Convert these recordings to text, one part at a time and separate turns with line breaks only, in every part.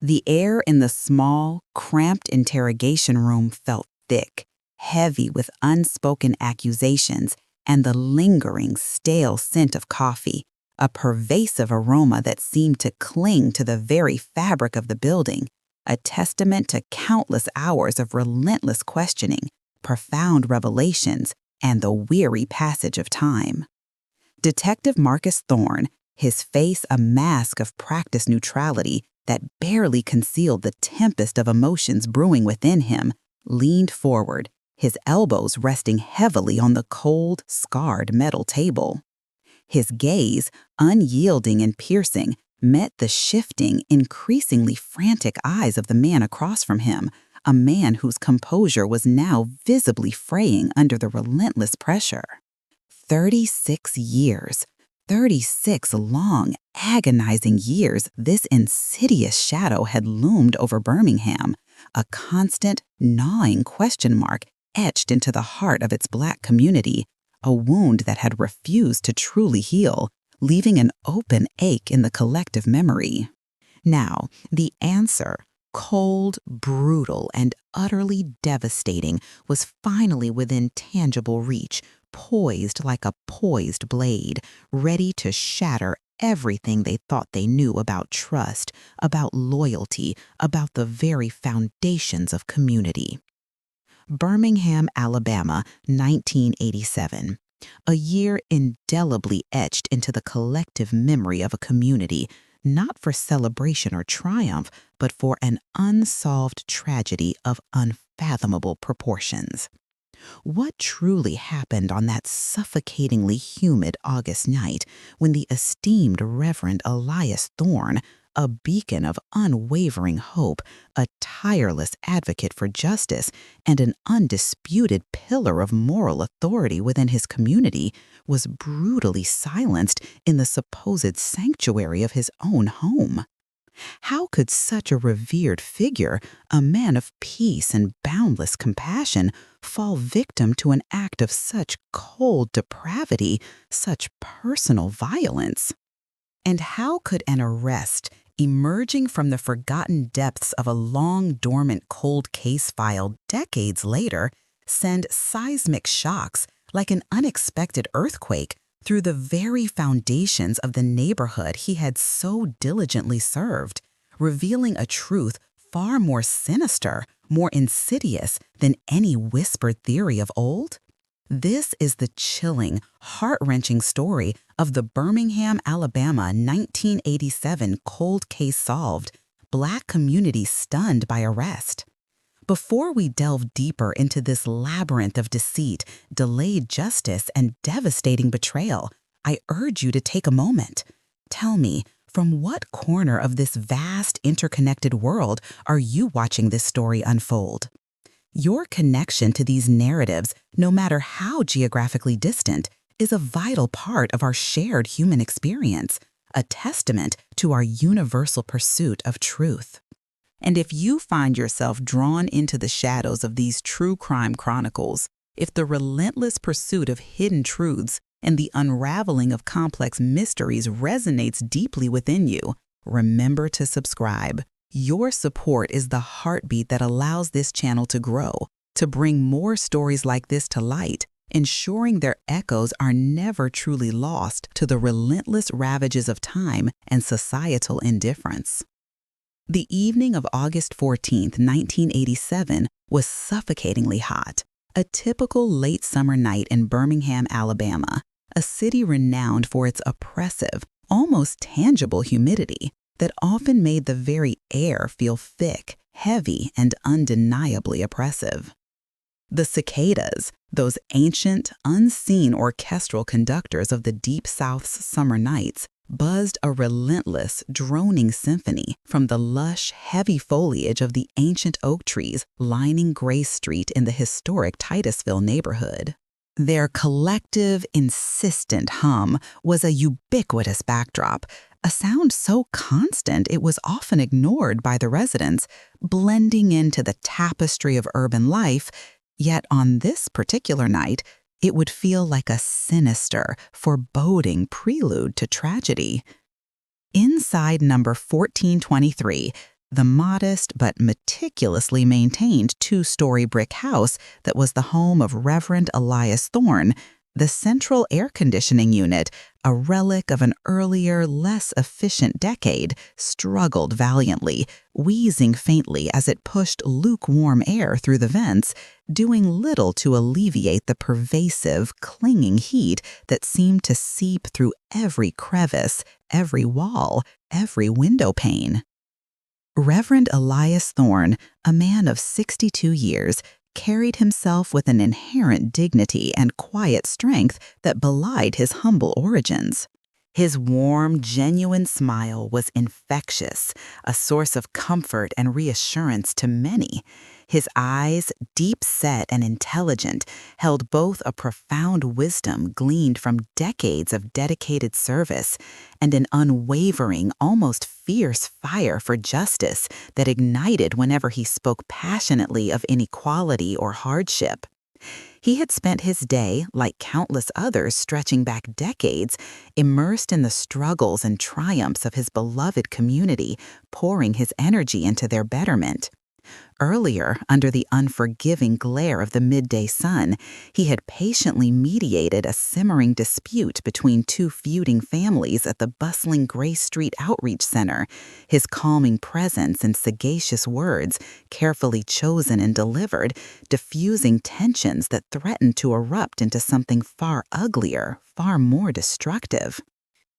The air in the small, cramped interrogation room felt thick, heavy with unspoken accusations and the lingering, stale scent of coffee, a pervasive aroma that seemed to cling to the very fabric of the building, a testament to countless hours of relentless questioning, profound revelations, and the weary passage of time. Detective Marcus Thorne, his face a mask of practiced neutrality that barely concealed the tempest of emotions brewing within him, leaned forward, his elbows resting heavily on the cold, scarred metal table. His gaze, unyielding and piercing, met the shifting, increasingly frantic eyes of the man across from him, a man whose composure was now visibly fraying under the relentless pressure. 36 years. 36 long, agonizing years this insidious shadow had loomed over Birmingham, a constant, gnawing question mark etched into the heart of its Black community, a wound that had refused to truly heal, leaving an open ache in the collective memory. Now, the answer, cold, brutal, and utterly devastating, was finally within tangible reach, poised like a poised blade, ready to shatter everything they thought they knew about trust, about loyalty, about the very foundations of community. Birmingham, Alabama, 1987. A year indelibly etched into the collective memory of a community, not for celebration or triumph, but for an unsolved tragedy of unfathomable proportions. What truly happened on that suffocatingly humid August night when the esteemed Reverend Elias Thorne, a beacon of unwavering hope, a tireless advocate for justice, and an undisputed pillar of moral authority within his community, was brutally silenced in the supposed sanctuary of his own home? How could such a revered figure, a man of peace and boundless compassion, fall victim to an act of such cold depravity, such personal violence? And how could an arrest, emerging from the forgotten depths of a long-dormant cold case file decades later, send seismic shocks like an unexpected earthquake through the very foundations of the neighborhood he had so diligently served, revealing a truth far more sinister, more insidious than any whispered theory of old? This is the chilling, heart-wrenching story of the Birmingham, Alabama 1987 cold case solved, Black community stunned by arrest. Before we delve deeper into this labyrinth of deceit, delayed justice, and devastating betrayal, I urge you to take a moment. Tell me, from what corner of this vast, interconnected world are you watching this story unfold? Your connection to these narratives, no matter how geographically distant, is a vital part of our shared human experience, a testament to our universal pursuit of truth. And if you find yourself drawn into the shadows of these true crime chronicles, if the relentless pursuit of hidden truths and the unraveling of complex mysteries resonates deeply within you, remember to subscribe. Your support is the heartbeat that allows this channel to grow, to bring more stories like this to light, ensuring their echoes are never truly lost to the relentless ravages of time and societal indifference. The evening of August 14, 1987, was suffocatingly hot, a typical late summer night in Birmingham, Alabama, a city renowned for its oppressive, almost tangible humidity that often made the very air feel thick, heavy, and undeniably oppressive. The cicadas, those ancient, unseen orchestral conductors of the Deep South's summer nights, buzzed a relentless, droning symphony from the lush, heavy foliage of the ancient oak trees lining Grace Street in the historic Titusville neighborhood. Their collective, insistent hum was a ubiquitous backdrop, a sound so constant it was often ignored by the residents, blending into the tapestry of urban life, yet on this particular night, it would feel like a sinister, foreboding prelude to tragedy. Inside number 1423, the modest but meticulously maintained two-story brick house that was the home of Reverend Elias Thorne, the central air conditioning unit, a relic of an earlier, less efficient decade, struggled valiantly, wheezing faintly as it pushed lukewarm air through the vents, doing little to alleviate the pervasive, clinging heat that seemed to seep through every crevice, every wall, every window pane. Reverend Elias Thorne, a man of 62 years, carried himself with an inherent dignity and quiet strength that belied his humble origins. His warm, genuine smile was infectious, a source of comfort and reassurance to many. His eyes, deep-set and intelligent, held both a profound wisdom gleaned from decades of dedicated service and an unwavering, almost fierce fire for justice that ignited whenever he spoke passionately of inequality or hardship. He had spent his day, like countless others stretching back decades, immersed in the struggles and triumphs of his beloved community, pouring his energy into their betterment. Earlier, under the unforgiving glare of the midday sun, he had patiently mediated a simmering dispute between two feuding families at the bustling Gray Street Outreach Center. His calming presence and sagacious words, carefully chosen and delivered, diffusing tensions that threatened to erupt into something far uglier, far more destructive.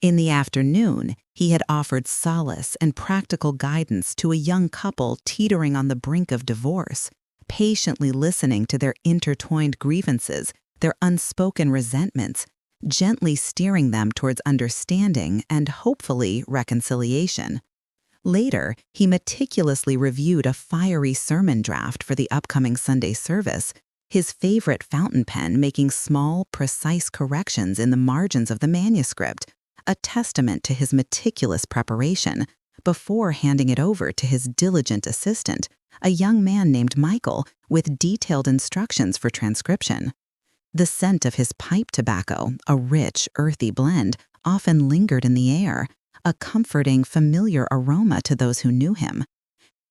In the afternoon, he had offered solace and practical guidance to a young couple teetering on the brink of divorce, patiently listening to their intertwined grievances, their unspoken resentments, gently steering them towards understanding and, hopefully, reconciliation. Later, he meticulously reviewed a fiery sermon draft for the upcoming Sunday service, his favorite fountain pen making small, precise corrections in the margins of the manuscript, a testament to his meticulous preparation, before handing it over to his diligent assistant, a young man named Michael, with detailed instructions for transcription. The scent of his pipe tobacco, a rich, earthy blend, often lingered in the air, a comforting, familiar aroma to those who knew him.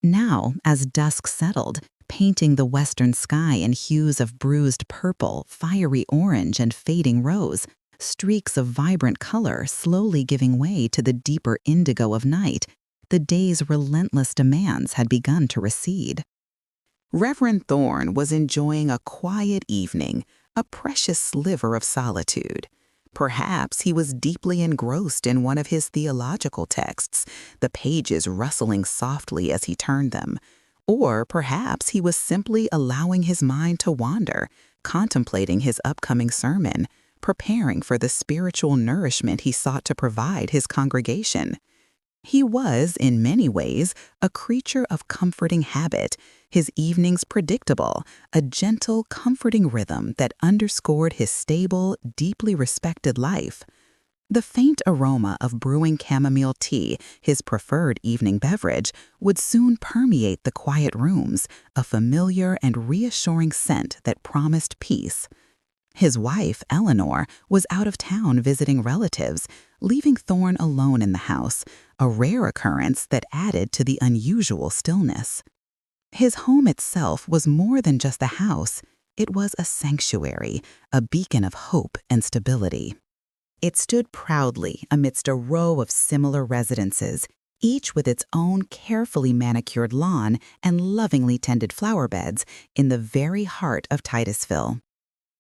Now, as dusk settled, painting the western sky in hues of bruised purple, fiery orange, and fading rose, streaks of vibrant color slowly giving way to the deeper indigo of night, the day's relentless demands had begun to recede. Reverend Thorne was enjoying a quiet evening, a precious sliver of solitude. Perhaps he was deeply engrossed in one of his theological texts, the pages rustling softly as he turned them. Or perhaps he was simply allowing his mind to wander, contemplating his upcoming sermon, preparing for the spiritual nourishment he sought to provide his congregation. He was, in many ways, a creature of comforting habit, his evenings predictable, a gentle, comforting rhythm that underscored his stable, deeply respected life. The faint aroma of brewing chamomile tea, his preferred evening beverage, would soon permeate the quiet rooms, a familiar and reassuring scent that promised peace. His wife, Eleanor, was out of town visiting relatives, leaving Thorne alone in the house, a rare occurrence that added to the unusual stillness. His home itself was more than just a house. It was a sanctuary, a beacon of hope and stability. It stood proudly amidst a row of similar residences, each with its own carefully manicured lawn and lovingly tended flower beds in the very heart of Titusville.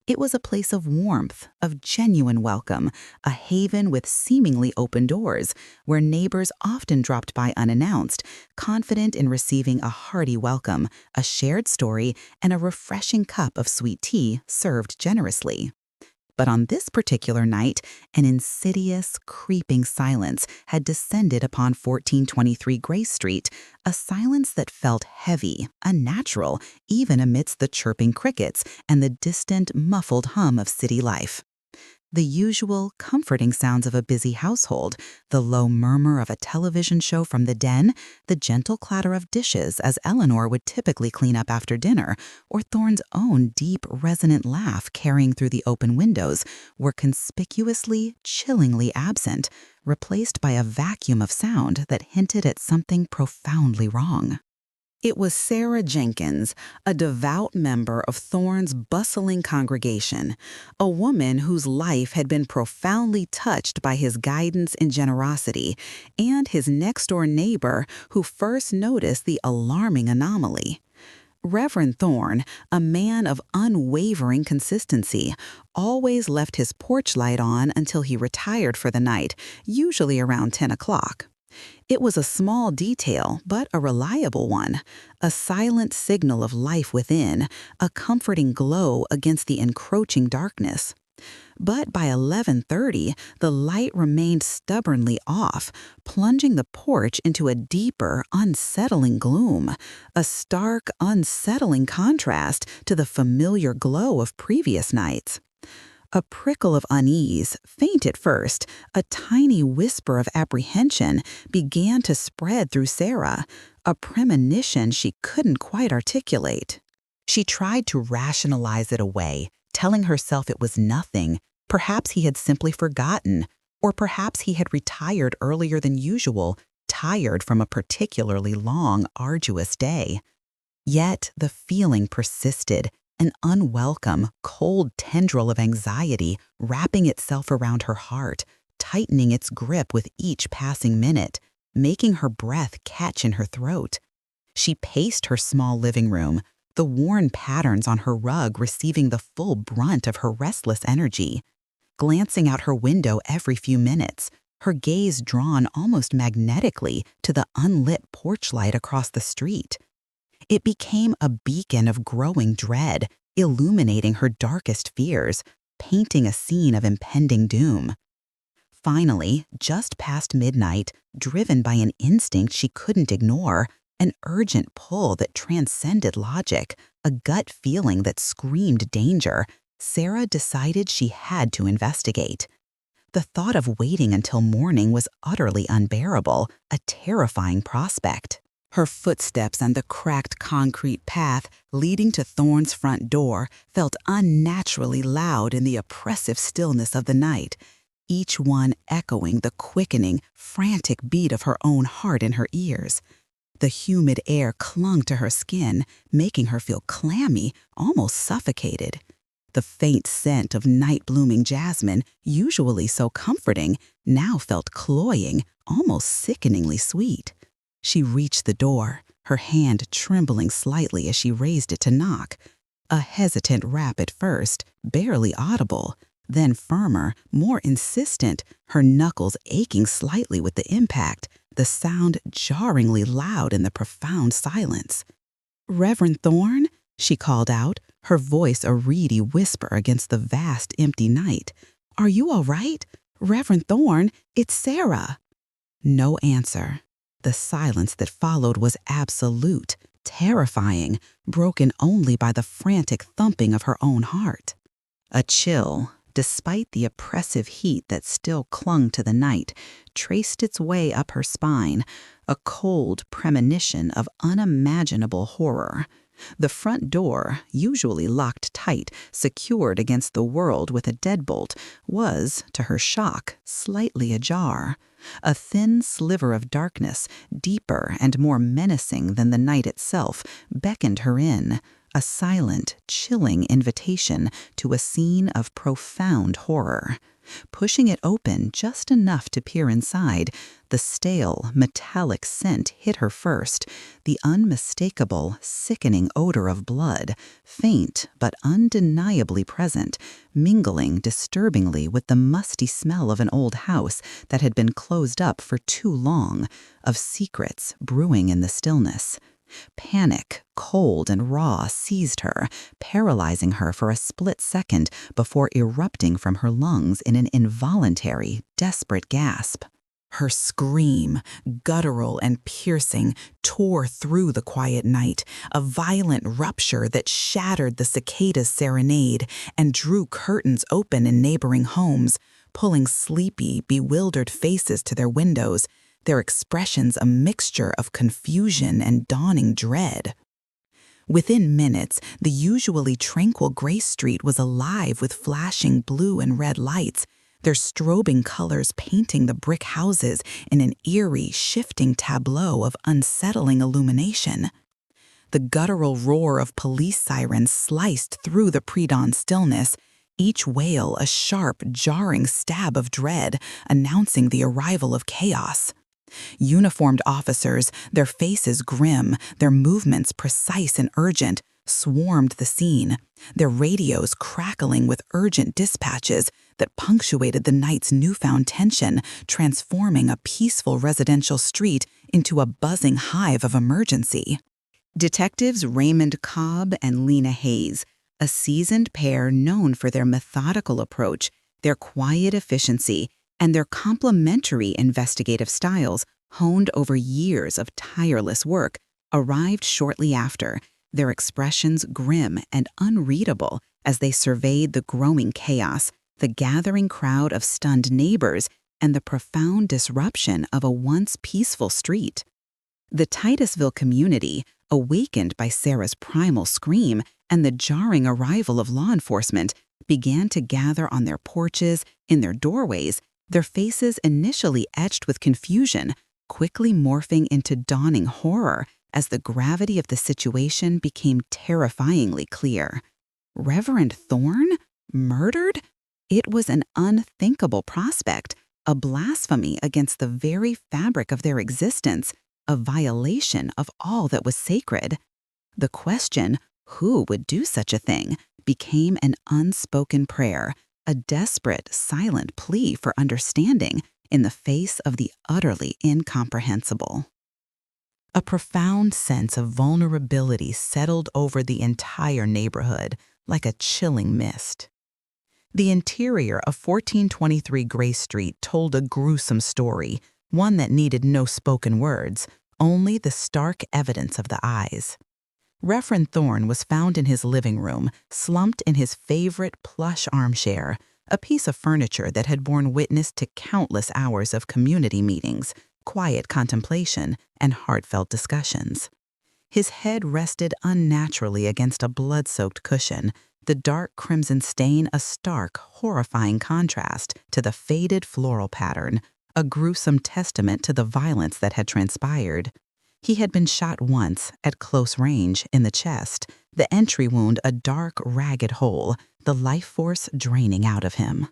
It was a place of warmth, of genuine welcome, a haven with seemingly open doors, where neighbors often dropped by unannounced, confident in receiving a hearty welcome, a shared story, and a refreshing cup of sweet tea served generously. But on this particular night, an insidious, creeping silence had descended upon 1423 Gray Street, a silence that felt heavy, unnatural, even amidst the chirping crickets and the distant, muffled hum of city life. The usual, comforting sounds of a busy household, the low murmur of a television show from the den, the gentle clatter of dishes as Eleanor would typically clean up after dinner, or Thorne's own deep, resonant laugh carrying through the open windows, were conspicuously, chillingly absent, replaced by a vacuum of sound that hinted at something profoundly wrong. It was Sarah Jenkins, a devout member of Thorne's bustling congregation, a woman whose life had been profoundly touched by his guidance and generosity, and his next-door neighbor who first noticed the alarming anomaly. Reverend Thorne, a man of unwavering consistency, always left his porch light on until he retired for the night, usually around 10 o'clock. It was a small detail, but a reliable one, a silent signal of life within, a comforting glow against the encroaching darkness. But by 11:30, the light remained stubbornly off, plunging the porch into a deeper, unsettling gloom, a stark, unsettling contrast to the familiar glow of previous nights. A prickle of unease, faint at first, a tiny whisper of apprehension began to spread through Sarah, a premonition she couldn't quite articulate. She tried to rationalize it away, telling herself it was nothing. Perhaps he had simply forgotten, or perhaps he had retired earlier than usual, tired from a particularly long, arduous day. Yet the feeling persisted, an unwelcome, cold tendril of anxiety wrapping itself around her heart, tightening its grip with each passing minute, making her breath catch in her throat. She paced her small living room, the worn patterns on her rug receiving the full brunt of her restless energy. Glancing out her window every few minutes, her gaze drawn almost magnetically to the unlit porch light across the street. It became a beacon of growing dread, illuminating her darkest fears, painting a scene of impending doom. Finally, just past midnight, driven by an instinct she couldn't ignore, an urgent pull that transcended logic, a gut feeling that screamed danger, Sarah decided she had to investigate. The thought of waiting until morning was utterly unbearable, a terrifying prospect. Her footsteps on the cracked concrete path leading to Thorne's front door felt unnaturally loud in the oppressive stillness of the night, each one echoing the quickening, frantic beat of her own heart in her ears. The humid air clung to her skin, making her feel clammy, almost suffocated. The faint scent of night-blooming jasmine, usually so comforting, now felt cloying, almost sickeningly sweet. She reached the door, her hand trembling slightly as she raised it to knock. A hesitant rap at first, barely audible, then firmer, more insistent, her knuckles aching slightly with the impact, the sound jarringly loud in the profound silence. "Reverend Thorne?" she called out, her voice a reedy whisper against the vast, empty night. "Are you all right? Reverend Thorne, it's Sarah." No answer. The silence that followed was absolute, terrifying, broken only by the frantic thumping of her own heart. A chill, despite the oppressive heat that still clung to the night, traced its way up her spine, a cold premonition of unimaginable horror. The front door, usually locked tight, secured against the world with a deadbolt, was, to her shock, slightly ajar. A thin sliver of darkness, deeper and more menacing than the night itself, beckoned her in, a silent, chilling invitation to a scene of profound horror. Pushing it open just enough to peer inside, the stale, metallic scent hit her first, the unmistakable, sickening odor of blood, faint but undeniably present, mingling disturbingly with the musty smell of an old house that had been closed up for too long, of secrets brewing in the stillness. Panic, cold and raw, seized her, paralyzing her for a split second before erupting from her lungs in an involuntary, desperate gasp. Her scream, guttural and piercing, tore through the quiet night, a violent rupture that shattered the cicadas' serenade and drew curtains open in neighboring homes, pulling sleepy, bewildered faces to their windows, their expressions a mixture of confusion and dawning dread. Within minutes, the usually tranquil Grace Street was alive with flashing blue and red lights, their strobing colors painting the brick houses in an eerie, shifting tableau of unsettling illumination. The guttural roar of police sirens sliced through the pre-dawn stillness, each wail a sharp, jarring stab of dread, announcing the arrival of chaos. Uniformed officers, their faces grim, their movements precise and urgent, swarmed the scene, their radios crackling with urgent dispatches that punctuated the night's newfound tension, transforming a peaceful residential street into a buzzing hive of emergency. Detectives Raymond Cobb and Lena Hayes, a seasoned pair known for their methodical approach, their quiet efficiency, and their complementary investigative styles honed over years of tireless work, arrived shortly after, their expressions grim and unreadable as they surveyed the growing chaos, the gathering crowd of stunned neighbors, and the profound disruption of a once peaceful street. The Titusville community, awakened by Sarah's primal scream and the jarring arrival of law enforcement, began to gather on their porches, in their doorways, their faces initially etched with confusion, quickly morphing into dawning horror as the gravity of the situation became terrifyingly clear. Reverend Thorne? Murdered? It was an unthinkable prospect, a blasphemy against the very fabric of their existence, a violation of all that was sacred. The question, who would do such a thing, became an unspoken prayer, a desperate, silent plea for understanding in the face of the utterly incomprehensible. A profound sense of vulnerability settled over the entire neighborhood like a chilling mist. The interior of 1423 Grace Street told a gruesome story, one that needed no spoken words, only the stark evidence of the eyes. Reverend Thorne was found in his living room, slumped in his favorite plush armchair, a piece of furniture that had borne witness to countless hours of community meetings, quiet contemplation, and heartfelt discussions. His head rested unnaturally against a blood-soaked cushion, the dark crimson stain a stark, horrifying contrast to the faded floral pattern, a gruesome testament to the violence that had transpired. He had been shot once, at close range, in the chest, the entry wound a dark, ragged hole, the life force draining out of him.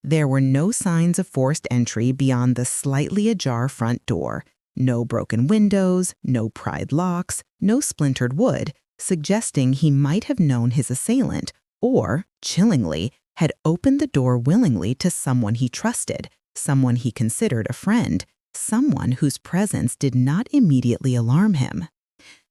There were no signs of forced entry beyond the slightly ajar front door, no broken windows, no pried locks, no splintered wood, suggesting he might have known his assailant or, chillingly, had opened the door willingly to someone he trusted, someone he considered a friend, someone whose presence did not immediately alarm him.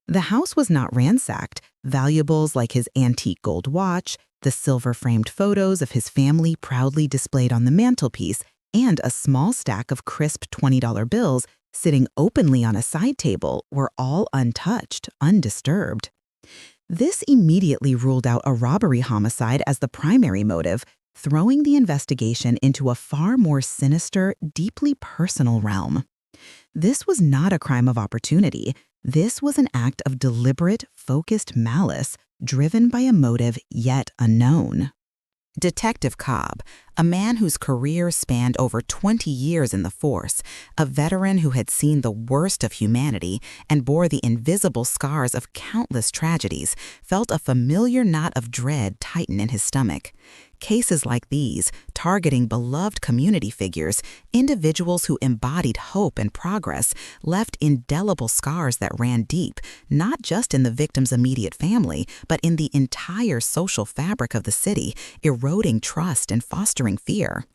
The house was not ransacked. Valuables like his antique gold watch, the silver-framed photos of his family proudly displayed on the mantelpiece, and a small stack of crisp $20 bills sitting openly on a side table were all untouched, undisturbed. This immediately ruled out a robbery homicide as the primary motive, throwing the investigation into a far more sinister, deeply personal realm. This was not a crime of opportunity. This was an act of deliberate, focused malice, driven by a motive yet unknown. Detective Cobb, a man whose career spanned over 20 years in the force, a veteran who had seen the worst of humanity and bore the invisible scars of countless tragedies, felt a familiar knot of dread tighten in his stomach. Cases like these, targeting beloved community figures, individuals who embodied hope and progress, left indelible scars that ran deep, not just in the victim's immediate family, but in the entire social fabric of the city, eroding trust and fostering fear.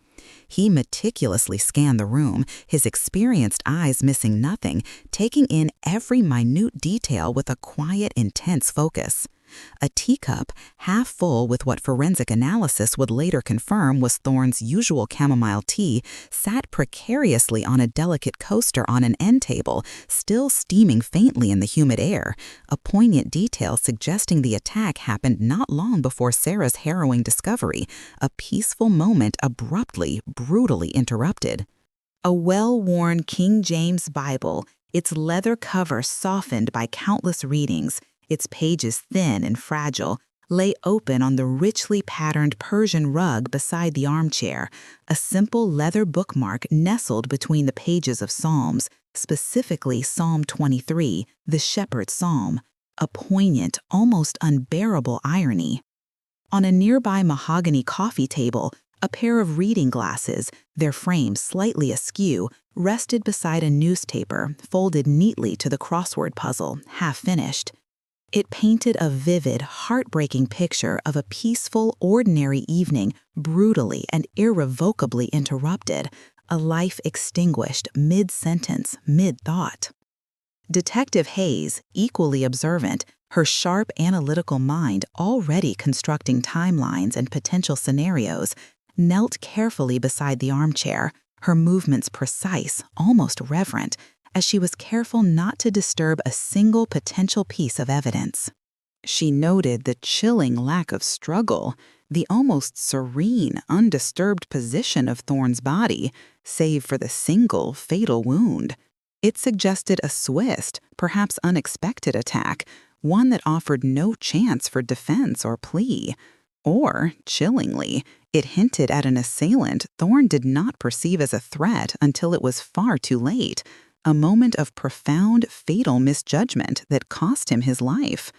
He meticulously scanned the room, his experienced eyes missing nothing, taking in every minute detail with a quiet, intense focus. A teacup, half full with what forensic analysis would later confirm was Thorne's usual chamomile tea, sat precariously on a delicate coaster on an end table, still steaming faintly in the humid air, a poignant detail suggesting the attack happened not long before Sarah's harrowing discovery, a peaceful moment abruptly, brutally interrupted. A well-worn King James Bible, its leather cover softened by countless readings, its pages thin and fragile, lay open on the richly patterned Persian rug beside the armchair, a simple leather bookmark nestled between the pages of Psalms, specifically Psalm 23, the Shepherd's Psalm, a poignant, almost unbearable irony. On a nearby mahogany coffee table, a pair of reading glasses, their frames slightly askew, rested beside a newspaper folded neatly to the crossword puzzle, half finished. It painted a vivid, heartbreaking picture of a peaceful, ordinary evening brutally and irrevocably interrupted, a life extinguished mid-sentence, mid-thought. Detective Hayes, equally observant, her sharp analytical mind already constructing timelines and potential scenarios, knelt carefully beside the armchair, her movements precise, almost reverent, as she was careful not to disturb a single potential piece of evidence. She noted the chilling lack of struggle, the almost serene, undisturbed position of Thorne's body, save for the single fatal wound. It suggested a swift, perhaps unexpected attack, one that offered no chance for defense or plea. Or, chillingly, it hinted at an assailant Thorne did not perceive as a threat until it was far too late, a moment of profound, fatal misjudgment that cost him his life.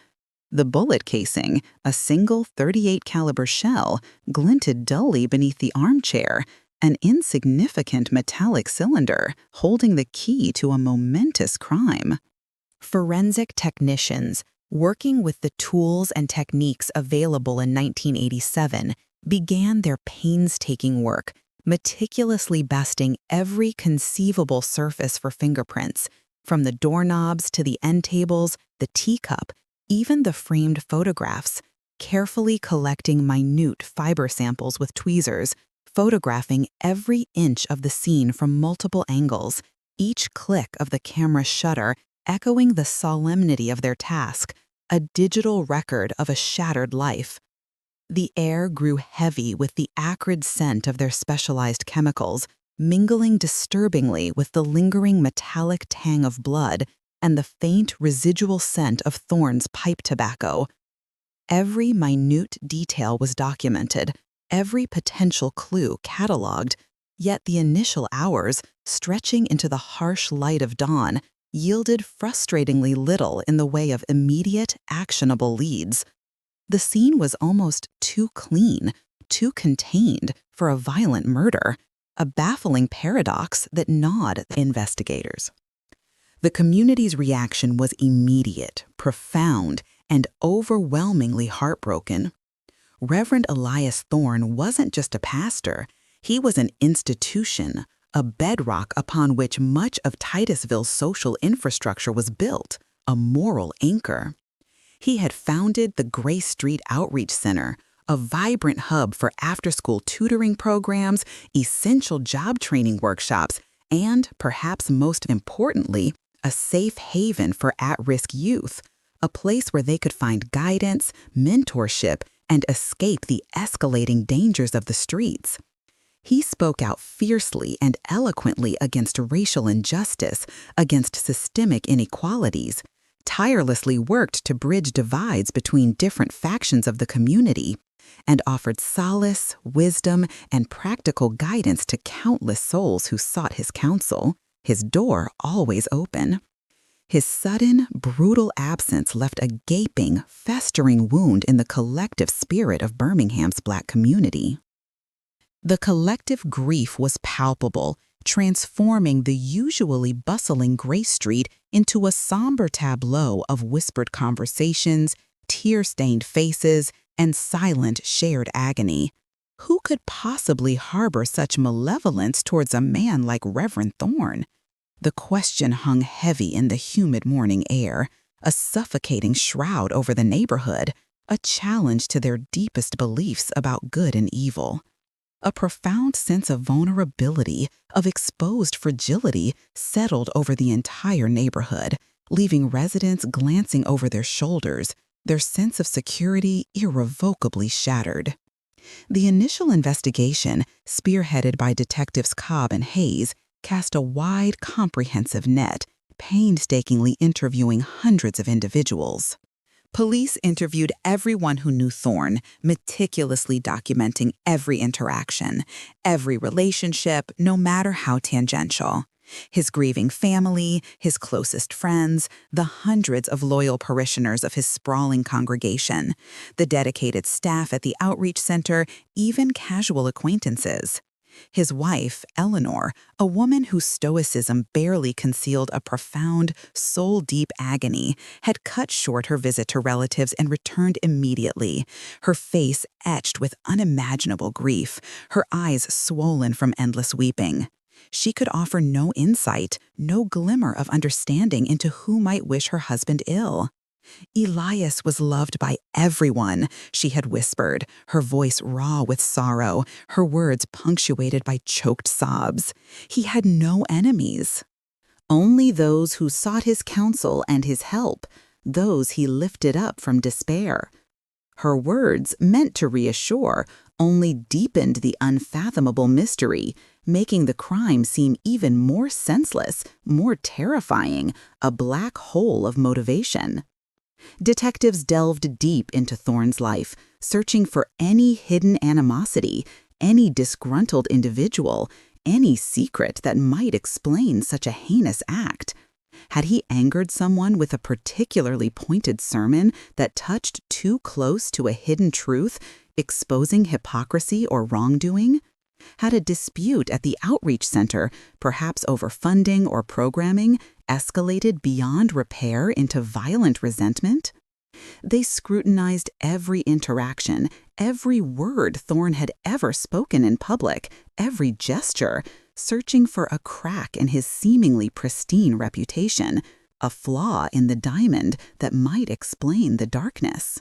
The bullet casing, a single .38 caliber shell, glinted dully beneath the armchair, an insignificant metallic cylinder holding the key to a momentous crime. Forensic technicians, working with the tools and techniques available in 1987, began their painstaking work, meticulously besting every conceivable surface for fingerprints, from the doorknobs to the end tables, the teacup, even the framed photographs, carefully collecting minute fiber samples with tweezers, photographing every inch of the scene from multiple angles, each click of the camera's shutter echoing the solemnity of their task, a digital record of a shattered life. The air grew heavy with the acrid scent of their specialized chemicals, mingling disturbingly with the lingering metallic tang of blood and the faint residual scent of Thorne's pipe tobacco. Every minute detail was documented, every potential clue cataloged, yet the initial hours, stretching into the harsh light of dawn, yielded frustratingly little in the way of immediate, actionable leads. The scene was almost too clean, too contained for a violent murder, a baffling paradox that gnawed investigators. The community's reaction was immediate, profound, and overwhelmingly heartbroken. Reverend Elias Thorne wasn't just a pastor, he was an institution, a bedrock upon which much of Titusville's social infrastructure was built, a moral anchor. He had founded the Grace Street Outreach Center, a vibrant hub for after-school tutoring programs, essential job training workshops, and, perhaps most importantly, a safe haven for at-risk youth, a place where they could find guidance, mentorship, and escape the escalating dangers of the streets. He spoke out fiercely and eloquently against racial injustice, against systemic inequalities, tirelessly worked to bridge divides between different factions of the community, and offered solace, wisdom, and practical guidance to countless souls who sought his counsel, his door always open. His sudden, brutal absence left a gaping, festering wound in the collective spirit of Birmingham's Black community. The collective grief was palpable, transforming the usually bustling Grace Street into a somber tableau of whispered conversations, tear-stained faces, and silent shared agony. Who could possibly harbor such malevolence towards a man like Reverend Thorne? The question hung heavy in the humid morning air, a suffocating shroud over the neighborhood, a challenge to their deepest beliefs about good and evil. A profound sense of vulnerability, of exposed fragility, settled over the entire neighborhood, leaving residents glancing over their shoulders, their sense of security irrevocably shattered. The initial investigation, spearheaded by Detectives Cobb and Hayes, cast a wide, comprehensive net, painstakingly interviewing hundreds of individuals. Police interviewed everyone who knew Thorne, meticulously documenting every interaction, every relationship, no matter how tangential. His grieving family, his closest friends, the hundreds of loyal parishioners of his sprawling congregation, the dedicated staff at the outreach center, even casual acquaintances. His wife, Eleanor, a woman whose stoicism barely concealed a profound, soul-deep agony, had cut short her visit to relatives and returned immediately, her face etched with unimaginable grief, her eyes swollen from endless weeping. She could offer no insight, no glimmer of understanding into who might wish her husband ill. Elias was loved by everyone, she had whispered, her voice raw with sorrow, her words punctuated by choked sobs. He had no enemies. Only those who sought his counsel and his help, those he lifted up from despair. Her words, meant to reassure, only deepened the unfathomable mystery, making the crime seem even more senseless, more terrifying, a black hole of motivation. Detectives delved deep into Thorne's life, searching for any hidden animosity, any disgruntled individual, any secret that might explain such a heinous act. Had he angered someone with a particularly pointed sermon that touched too close to a hidden truth, exposing hypocrisy or wrongdoing? Had a dispute at the outreach center, perhaps over funding or programming, escalated beyond repair into violent resentment? They scrutinized every interaction, every word Thorne had ever spoken in public, every gesture, searching for a crack in his seemingly pristine reputation, a flaw in the diamond that might explain the darkness.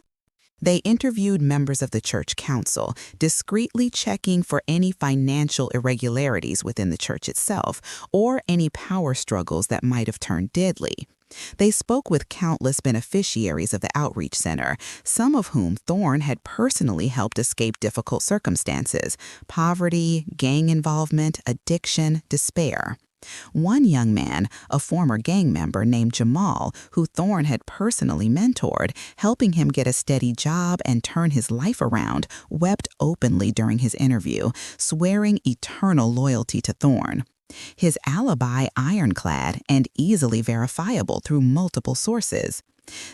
They interviewed members of the church council, discreetly checking for any financial irregularities within the church itself or any power struggles that might have turned deadly. They spoke with countless beneficiaries of the outreach center, some of whom Thorne had personally helped escape difficult circumstances: poverty, gang involvement, addiction, despair. One young man, a former gang member named Jamal, who Thorne had personally mentored, helping him get a steady job and turn his life around, wept openly during his interview, swearing eternal loyalty to Thorne. His alibi ironclad and easily verifiable through multiple sources.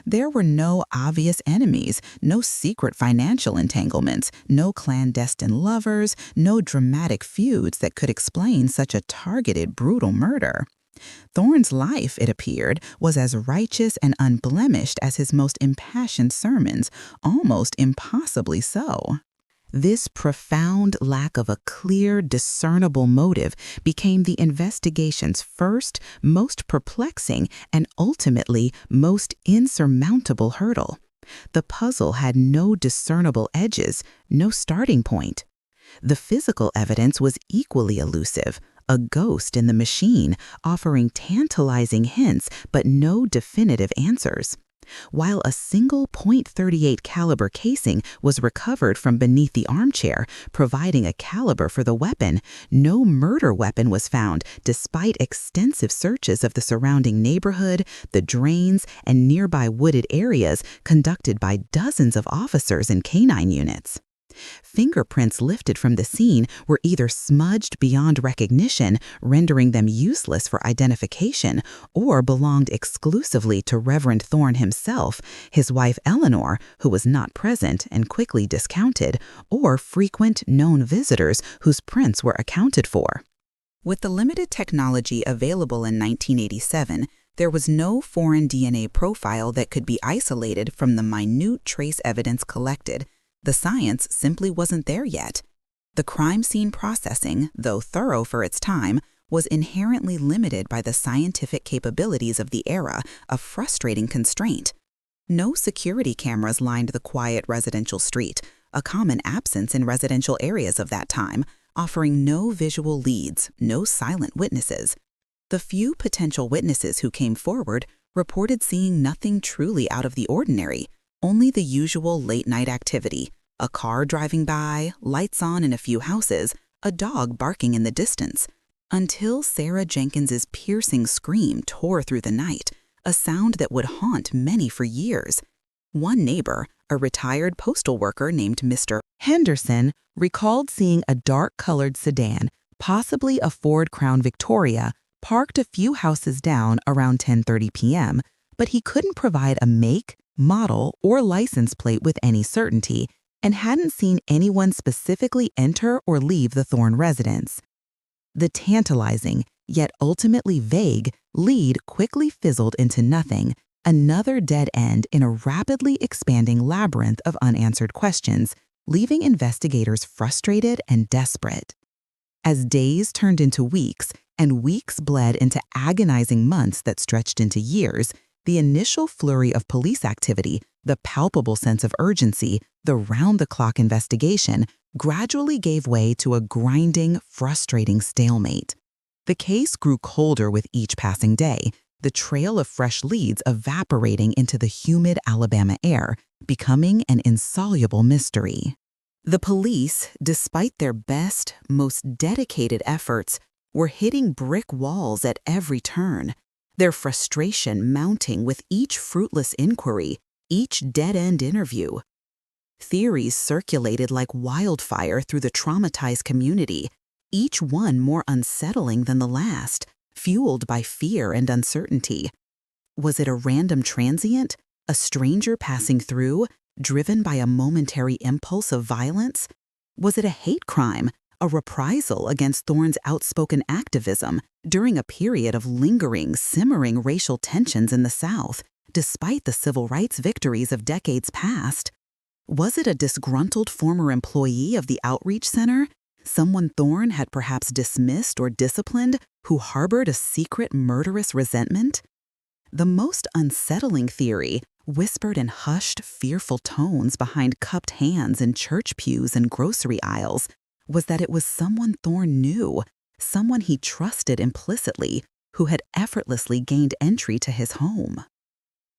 There were no obvious enemies, no secret financial entanglements, no clandestine lovers, no dramatic feuds that could explain such a targeted, brutal murder. Thorne's life, it appeared, was as righteous and unblemished as his most impassioned sermons, almost impossibly so. This profound lack of a clear, discernible motive became the investigation's first, most perplexing, and ultimately most insurmountable hurdle. The puzzle had no discernible edges, no starting point. The physical evidence was equally elusive, a ghost in the machine, offering tantalizing hints but no definitive answers. While a single .38 caliber casing was recovered from beneath the armchair, providing a caliber for the weapon, no murder weapon was found despite extensive searches of the surrounding neighborhood, the drains, and nearby wooded areas conducted by dozens of officers and canine units. Fingerprints lifted from the scene were either smudged beyond recognition, rendering them useless for identification, or belonged exclusively to Reverend Thorne himself, his wife Eleanor, who was not present and quickly discounted, or frequent known visitors whose prints were accounted for. With the limited technology available in 1987, there was no foreign DNA profile that could be isolated from the minute trace evidence collected. The science simply wasn't there yet. The crime scene processing, though thorough for its time, was inherently limited by the scientific capabilities of the era, a frustrating constraint. No security cameras lined the quiet residential street, a common absence in residential areas of that time, offering no visual leads, no silent witnesses. The few potential witnesses who came forward reported seeing nothing truly out of the ordinary, only the usual late-night activity, a car driving by, lights on in a few houses, a dog barking in the distance, until Sarah Jenkins's piercing scream tore through the night, a sound that would haunt many for years. One neighbor, a retired postal worker named Mr. Henderson, recalled seeing a dark-colored sedan, possibly a Ford Crown Victoria, parked a few houses down around 10:30 p.m., but he couldn't provide a make, model, or license plate with any certainty and hadn't seen anyone specifically enter or leave the Thorne residence. The tantalizing, yet ultimately vague, lead quickly fizzled into nothing, another dead end in a rapidly expanding labyrinth of unanswered questions, leaving investigators frustrated and desperate. As days turned into weeks, and weeks bled into agonizing months that stretched into years, the initial flurry of police activity, the palpable sense of urgency, the round-the-clock investigation, gradually gave way to a grinding, frustrating stalemate. The case grew colder with each passing day, the trail of fresh leads evaporating into the humid Alabama air, becoming an insoluble mystery. The police, despite their best, most dedicated efforts, were hitting brick walls at every turn, their frustration mounting with each fruitless inquiry, each dead-end interview. Theories circulated like wildfire through the traumatized community, each one more unsettling than the last, fueled by fear and uncertainty. Was it a random transient, a stranger passing through, driven by a momentary impulse of violence? Was it a hate crime, a reprisal against Thorne's outspoken activism during a period of lingering, simmering racial tensions in the South, despite the civil rights victories of decades past? Was it a disgruntled former employee of the outreach center, someone Thorne had perhaps dismissed or disciplined, who harbored a secret murderous resentment? The most unsettling theory, whispered in hushed, fearful tones behind cupped hands in church pews and grocery aisles, was that it was someone Thorne knew, someone he trusted implicitly, who had effortlessly gained entry to his home.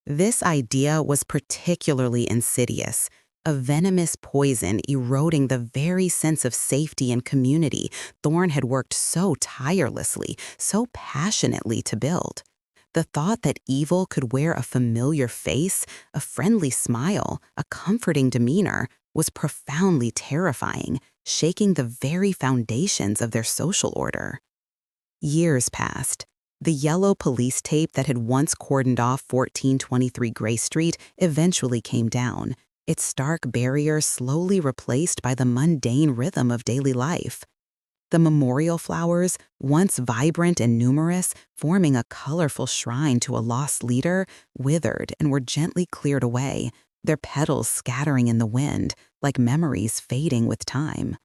This idea was particularly insidious, a venomous poison eroding the very sense of safety and community Thorne had worked so tirelessly, so passionately to build. The thought that evil could wear a familiar face, a friendly smile, a comforting demeanor, was profoundly terrifying, shaking the very foundations of their social order. Years passed. The yellow police tape that had once cordoned off 1423 Gray Street eventually came down, its stark barrier slowly replaced by the mundane rhythm of daily life. The memorial flowers, once vibrant and numerous, forming a colorful shrine to a lost leader, withered and were gently cleared away, their petals scattering in the wind, like memories fading with time.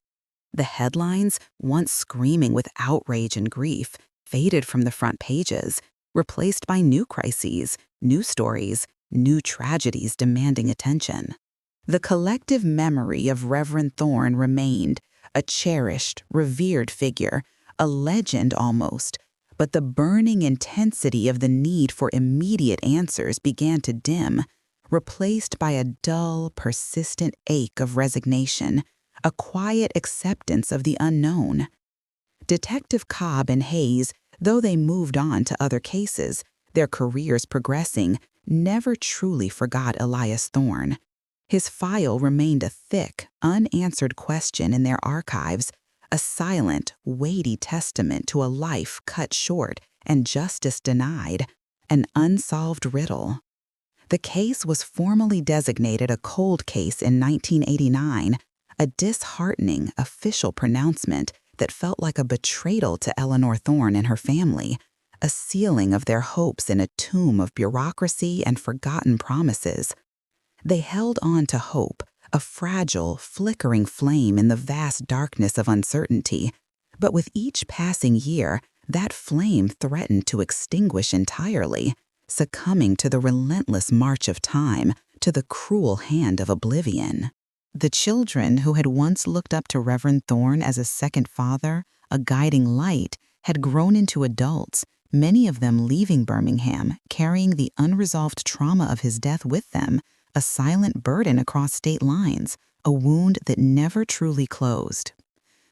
The headlines, once screaming with outrage and grief, faded from the front pages, replaced by new crises, new stories, new tragedies demanding attention. The collective memory of Reverend Thorne remained, a cherished, revered figure, a legend almost, but the burning intensity of the need for immediate answers began to dim, replaced by a dull, persistent ache of resignation, a quiet acceptance of the unknown. Detective Cobb and Hayes, though they moved on to other cases, their careers progressing, never truly forgot Elias Thorne. His file remained a thick, unanswered question in their archives, a silent, weighty testament to a life cut short and justice denied, an unsolved riddle. The case was formally designated a cold case in 1989, a disheartening official pronouncement that felt like a betrayal to Eleanor Thorne and her family, a sealing of their hopes in a tomb of bureaucracy and forgotten promises. They held on to hope, a fragile, flickering flame in the vast darkness of uncertainty, but with each passing year, that flame threatened to extinguish entirely, succumbing to the relentless march of time, to the cruel hand of oblivion. The children who had once looked up to Reverend Thorne as a second father, a guiding light, had grown into adults, many of them leaving Birmingham, carrying the unresolved trauma of his death with them, a silent burden across state lines, a wound that never truly closed.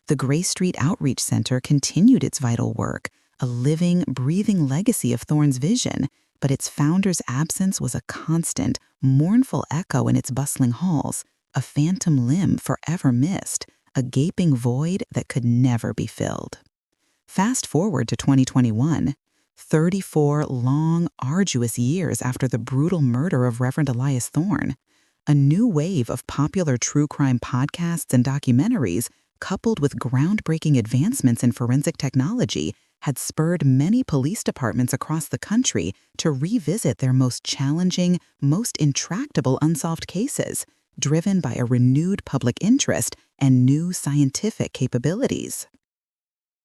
The Gray Street Outreach Center continued its vital work, a living, breathing legacy of Thorne's vision, but its founder's absence was a constant, mournful echo in its bustling halls, a phantom limb forever missed, a gaping void that could never be filled. Fast forward to 2021, 34 long, arduous years after the brutal murder of Reverend Elias Thorne. A new wave of popular true crime podcasts and documentaries, coupled with groundbreaking advancements in forensic technology, had spurred many police departments across the country to revisit their most challenging, most intractable unsolved cases, driven by a renewed public interest and new scientific capabilities.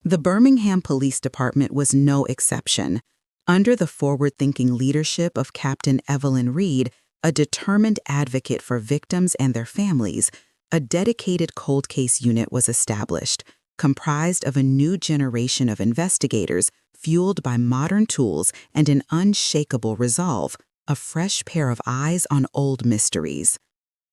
The Birmingham Police Department was no exception. Under the forward-thinking leadership of Captain Evelyn Reed, a determined advocate for victims and their families, a dedicated cold case unit was established, comprised of a new generation of investigators fueled by modern tools and an unshakable resolve, a fresh pair of eyes on old mysteries.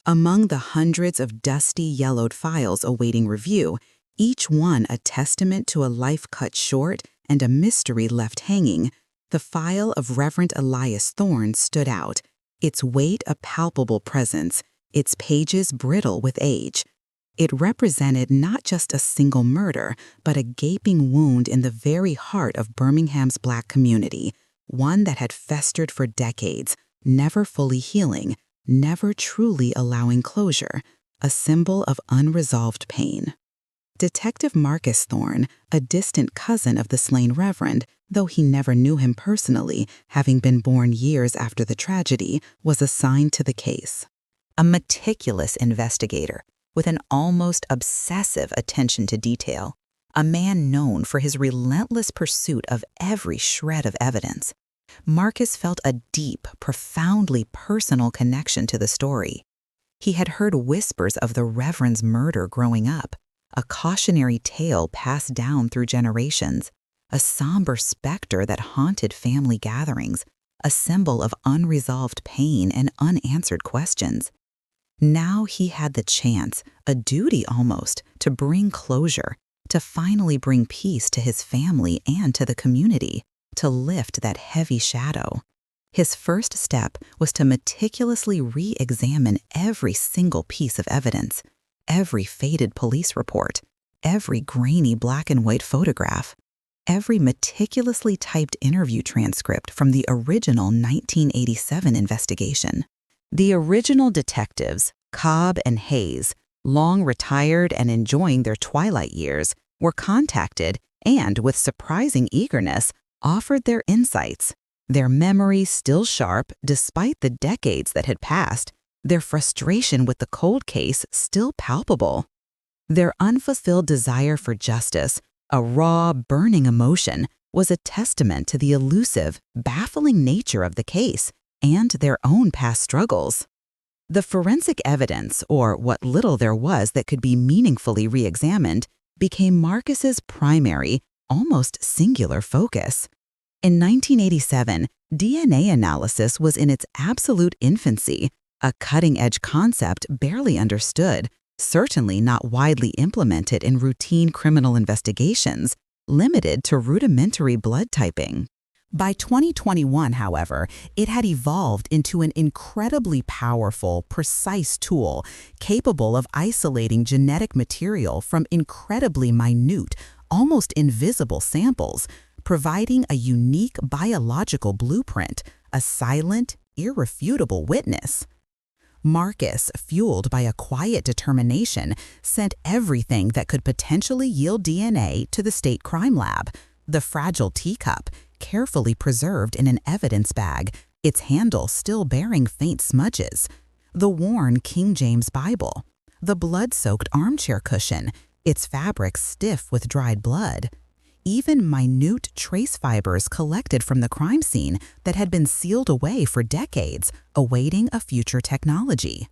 Among the hundreds of dusty, yellowed files awaiting review, each one a testament to a life cut short and a mystery left hanging, the file of Reverend Elias Thorne stood out, its weight a palpable presence, its pages brittle with age. It represented not just a single murder, but a gaping wound in the very heart of Birmingham's Black community, one that had festered for decades, never fully healing, never truly allowing closure, a symbol of unresolved pain. Detective Marcus Thorne, a distant cousin of the slain Reverend, though he never knew him personally, having been born years after the tragedy, was assigned to the case. A meticulous investigator, with an almost obsessive attention to detail, a man known for his relentless pursuit of every shred of evidence, Marcus felt a deep, profoundly personal connection to the story. He had heard whispers of the Reverend's murder growing up, a cautionary tale passed down through generations, a somber specter that haunted family gatherings, a symbol of unresolved pain and unanswered questions. Now he had the chance, a duty almost, to bring closure, to finally bring peace to his family and to the community, to lift that heavy shadow. His first step was to meticulously re-examine every single piece of evidence, every faded police report, every grainy black and white photograph, every meticulously typed interview transcript from the original 1987 investigation. The original detectives, Cobb and Hayes, long retired and enjoying their twilight years, were contacted and, with surprising eagerness, offered their insights, their memories still sharp despite the decades that had passed, their frustration with the cold case still palpable. Their unfulfilled desire for justice, a raw, burning emotion, was a testament to the elusive, baffling nature of the case and their own past struggles. The forensic evidence, or what little there was that could be meaningfully re-examined, became Marcus's primary, almost singular focus. In 1987, DNA analysis was in its absolute infancy, a cutting-edge concept barely understood, certainly not widely implemented in routine criminal investigations, limited to rudimentary blood typing. By 2021, however, it had evolved into an incredibly powerful, precise tool capable of isolating genetic material from incredibly minute, almost invisible samples, providing a unique biological blueprint, a silent, irrefutable witness. Marcus, fueled by a quiet determination, sent everything that could potentially yield DNA to the state crime lab, the fragile teacup, carefully preserved in an evidence bag, its handle still bearing faint smudges, the worn King James Bible, the blood-soaked armchair cushion, its fabric stiff with dried blood. even minute trace fibers collected from the crime scene that had been sealed away for decades, awaiting a future technology.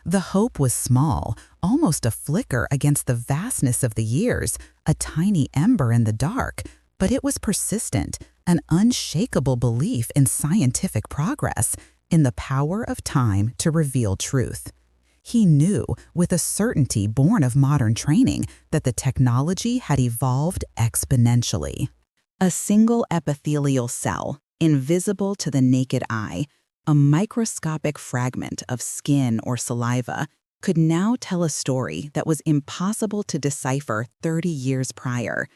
The hope was small, almost a flicker against the vastness of the years, a tiny ember in the dark, but it was persistent, an unshakable belief in scientific progress, in the power of time to reveal truth. He knew, with a certainty born of modern training, that the technology had evolved exponentially. A single epithelial cell, invisible to the naked eye, a microscopic fragment of skin or saliva, could now tell a story that was impossible to decipher 30 years prior.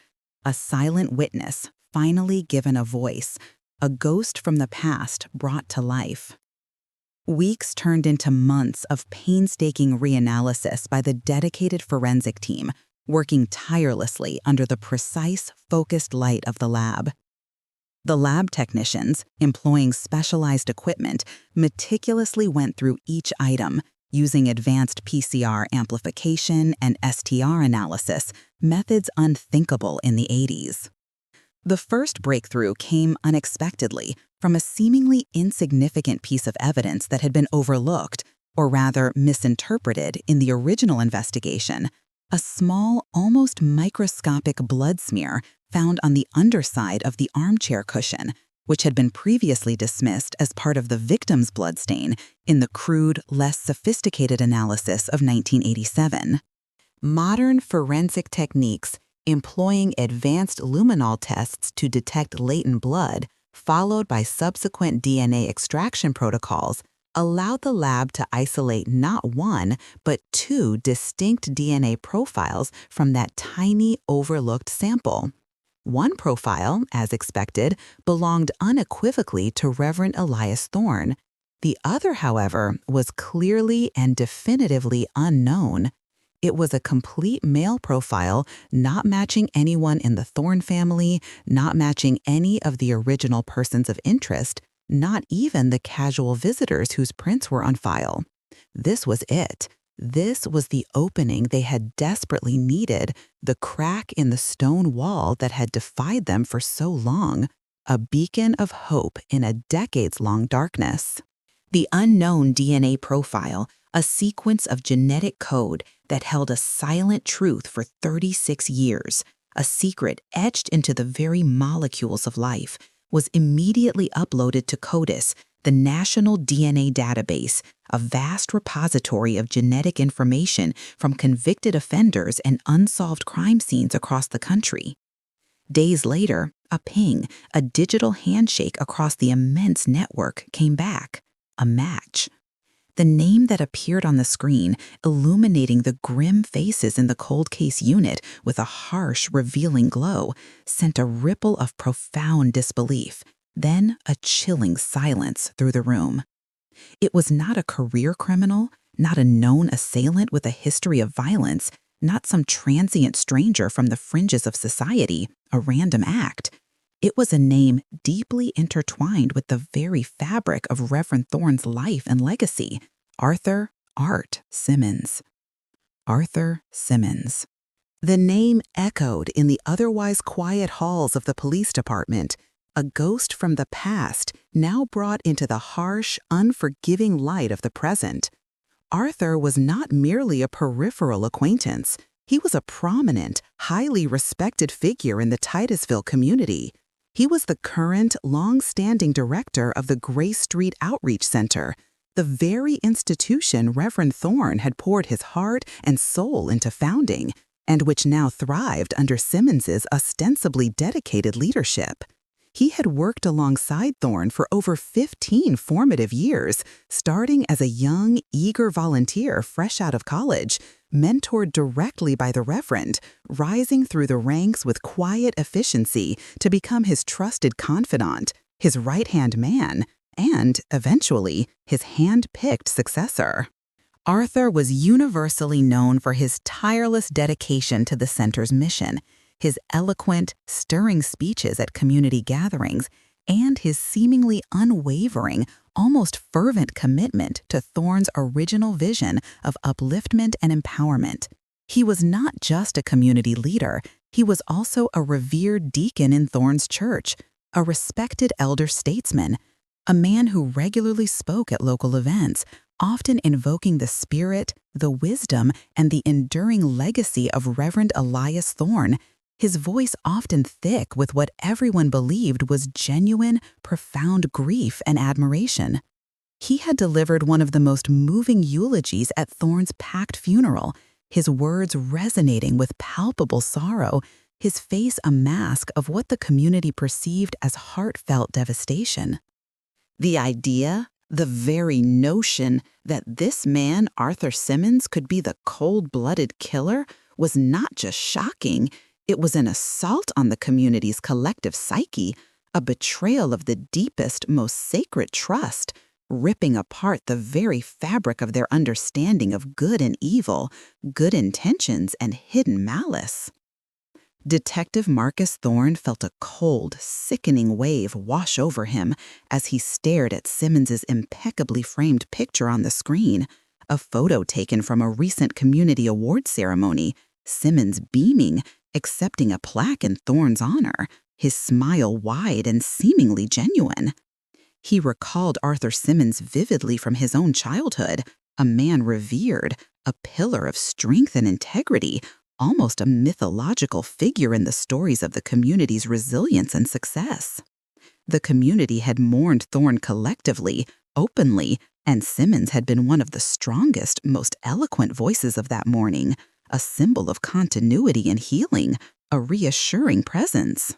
A silent witness, finally given a voice, a ghost from the past brought to life. Weeks turned into months of painstaking reanalysis by the dedicated forensic team, working tirelessly under the precise, focused light of the lab. The lab technicians, employing specialized equipment, meticulously went through each item, using advanced PCR amplification and STR analysis, methods unthinkable in the 80s. The first breakthrough came unexpectedly from a seemingly insignificant piece of evidence that had been overlooked, or rather misinterpreted, in the original investigation: a small, almost microscopic blood smear found on the underside of the armchair cushion, which had been previously dismissed as part of the victim's bloodstain in the crude, less sophisticated analysis of 1987. Modern forensic techniques, employing advanced luminol tests to detect latent blood, followed by subsequent DNA extraction protocols, allowed the lab to isolate not one, but two distinct DNA profiles from that tiny, overlooked sample. One profile, as expected, belonged unequivocally to Reverend Elias Thorne. The other, however, was clearly and definitively unknown. It was a complete male profile, not matching anyone in the Thorne family, not matching any of the original persons of interest, not even the casual visitors whose prints were on file. This was it. This was the opening they had desperately needed, the crack in the stone wall that had defied them for so long, a beacon of hope in a decades-long darkness. The unknown DNA profile, a sequence of genetic code that held a silent truth for 36 years, a secret etched into the very molecules of life, was immediately uploaded to CODIS, the National DNA Database, a vast repository of genetic information from convicted offenders and unsolved crime scenes across the country. Days later, a ping, a digital handshake across the immense network, came back. A match. The name that appeared on the screen, illuminating the grim faces in the cold case unit with a harsh, revealing glow, sent a ripple of profound disbelief, then a chilling silence through the room. It was not a career criminal, not a known assailant with a history of violence, not some transient stranger from the fringes of society, a random act. It was a name deeply intertwined with the very fabric of Reverend Thorne's life and legacy: Arthur "Art" Simmons. Arthur Simmons. The name echoed in the otherwise quiet halls of the police department, a ghost from the past now brought into the harsh, unforgiving light of the present. Arthur was not merely a peripheral acquaintance. He was a prominent, highly respected figure in the Titusville community. He was the current, long-standing director of the Grace Street Outreach Center, the very institution Reverend Thorne had poured his heart and soul into founding, and which now thrived under Simmons's ostensibly dedicated leadership. He had worked alongside Thorne for over 15 formative years, starting as a young, eager volunteer fresh out of college, mentored directly by the Reverend, rising through the ranks with quiet efficiency to become his trusted confidant, his right-hand man, and, eventually, his hand-picked successor. Arthur was universally known for his tireless dedication to the center's mission, his eloquent, stirring speeches at community gatherings, and his seemingly unwavering, almost fervent commitment to Thorne's original vision of upliftment and empowerment. He was not just a community leader, He was also a revered deacon in Thorne's church, a respected elder statesman, a man who regularly spoke at local events, often invoking the spirit, the wisdom, and the enduring legacy of Reverend Elias Thorne, his voice often thick with what everyone believed was genuine, profound grief and admiration. He had delivered one of the most moving eulogies at Thorne's packed funeral, his words resonating with palpable sorrow, his face a mask of what the community perceived as heartfelt devastation. The idea, the very notion that this man, Arthur Simmons, could be the cold-blooded killer was not just shocking, it was an assault on the community's collective psyche, a betrayal of the deepest, most sacred trust, ripping apart the very fabric of their understanding of good and evil, good intentions and hidden malice. Detective Marcus Thorne felt a cold, sickening wave wash over him as he stared at Simmons's impeccably framed picture on the screen, a photo taken from a recent community award ceremony, Simmons beaming, accepting a plaque in Thorne's honor, his smile wide and seemingly genuine. He recalled Arthur Simmons vividly from his own childhood, a man revered, a pillar of strength and integrity, almost a mythological figure in the stories of the community's resilience and success. The community had mourned Thorne collectively, openly, and Simmons had been one of the strongest, most eloquent voices of that mourning, a symbol of continuity and healing, a reassuring presence.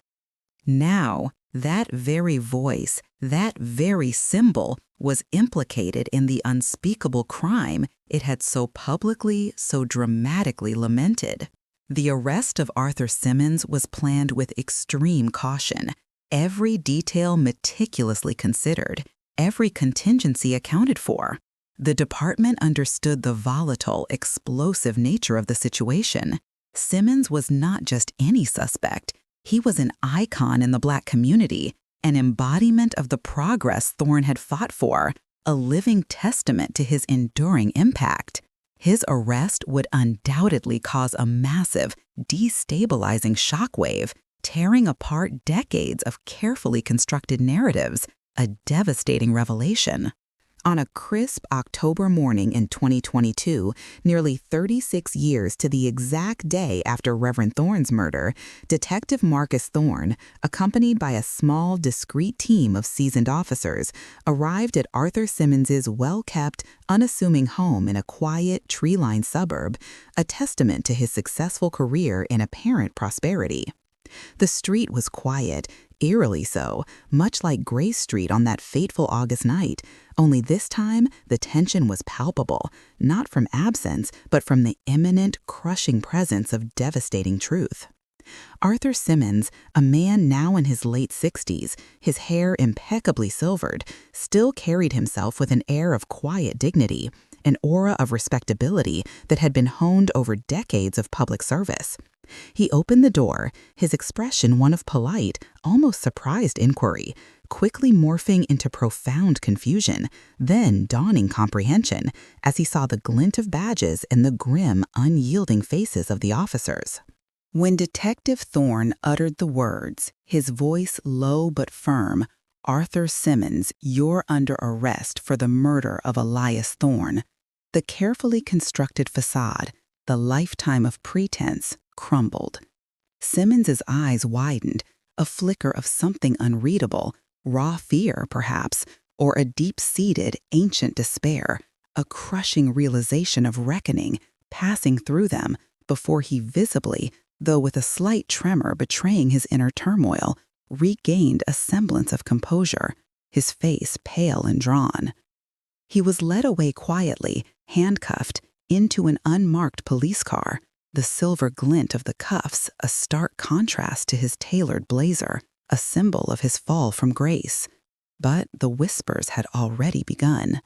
Now, that very voice, that very symbol, was implicated in the unspeakable crime it had so publicly, so dramatically lamented. The arrest of Arthur Simmons was planned with extreme caution, every detail meticulously considered, every contingency accounted for. The department understood the volatile, explosive nature of the situation. Simmons was not just any suspect. He was an icon in the Black community, an embodiment of the progress Thorne had fought for, a living testament to his enduring impact. His arrest would undoubtedly cause a massive, destabilizing shockwave, tearing apart decades of carefully constructed narratives, a devastating revelation. On a crisp October morning in 2022, nearly 36 years to the exact day after Reverend Thorne's murder, Detective Marcus Thorne, accompanied by a small, discreet team of seasoned officers, arrived at Arthur Simmons's well-kept, unassuming home in a quiet, tree-lined suburb, a testament to his successful career in apparent prosperity. The street was quiet, eerily so, much like Gray Street on that fateful August night, only this time the tension was palpable, not from absence, but from the imminent, crushing presence of devastating truth. Arthur Simmons, a man now in his late 60s, his hair impeccably silvered, still carried himself with an air of quiet dignity, an aura of respectability that had been honed over decades of public service. He opened the door, his expression one of polite, almost surprised inquiry, quickly morphing into profound confusion, then dawning comprehension as he saw the glint of badges and the grim, unyielding faces of the officers. When Detective Thorne uttered the words, his voice low but firm, "Arthur Simmons, you're under arrest for the murder of Elias Thorne," the carefully constructed facade, the lifetime of pretense, crumbled. Simmons's eyes widened, a flicker of something unreadable, raw fear, perhaps, or a deep-seated, ancient despair, a crushing realization of reckoning passing through them before he visibly, though with a slight tremor betraying his inner turmoil, regained a semblance of composure, his face pale and drawn. He was led away quietly, handcuffed, into an unmarked police car, the silver glint of the cuffs a stark contrast to his tailored blazer, a symbol of his fall from grace. But the whispers had already begun.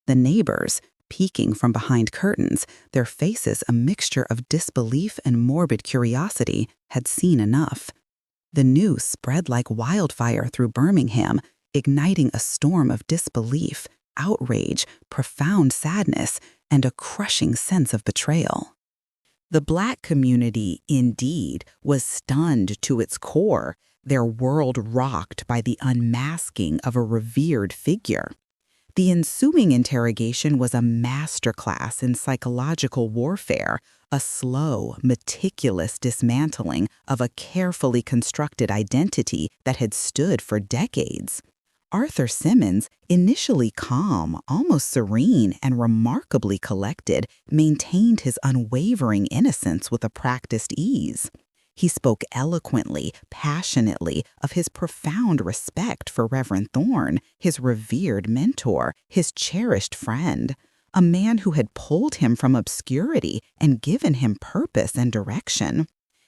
The neighbors, peeking from behind curtains, their faces a mixture of disbelief and morbid curiosity, had seen enough. The news spread like wildfire through Birmingham, igniting a storm of disbelief, outrage, profound sadness, and a crushing sense of betrayal. The Black community, indeed, was stunned to its core, their world rocked by the unmasking of a revered figure. The ensuing interrogation was a masterclass in psychological warfare, a slow, meticulous dismantling of a carefully constructed identity that had stood for decades. Arthur Simmons, initially calm, almost serene, and remarkably collected, maintained his unwavering innocence with a practiced ease. He spoke eloquently, passionately of his profound respect for Reverend Thorne, his revered mentor, his cherished friend, a man who had pulled him from obscurity and given him purpose and direction.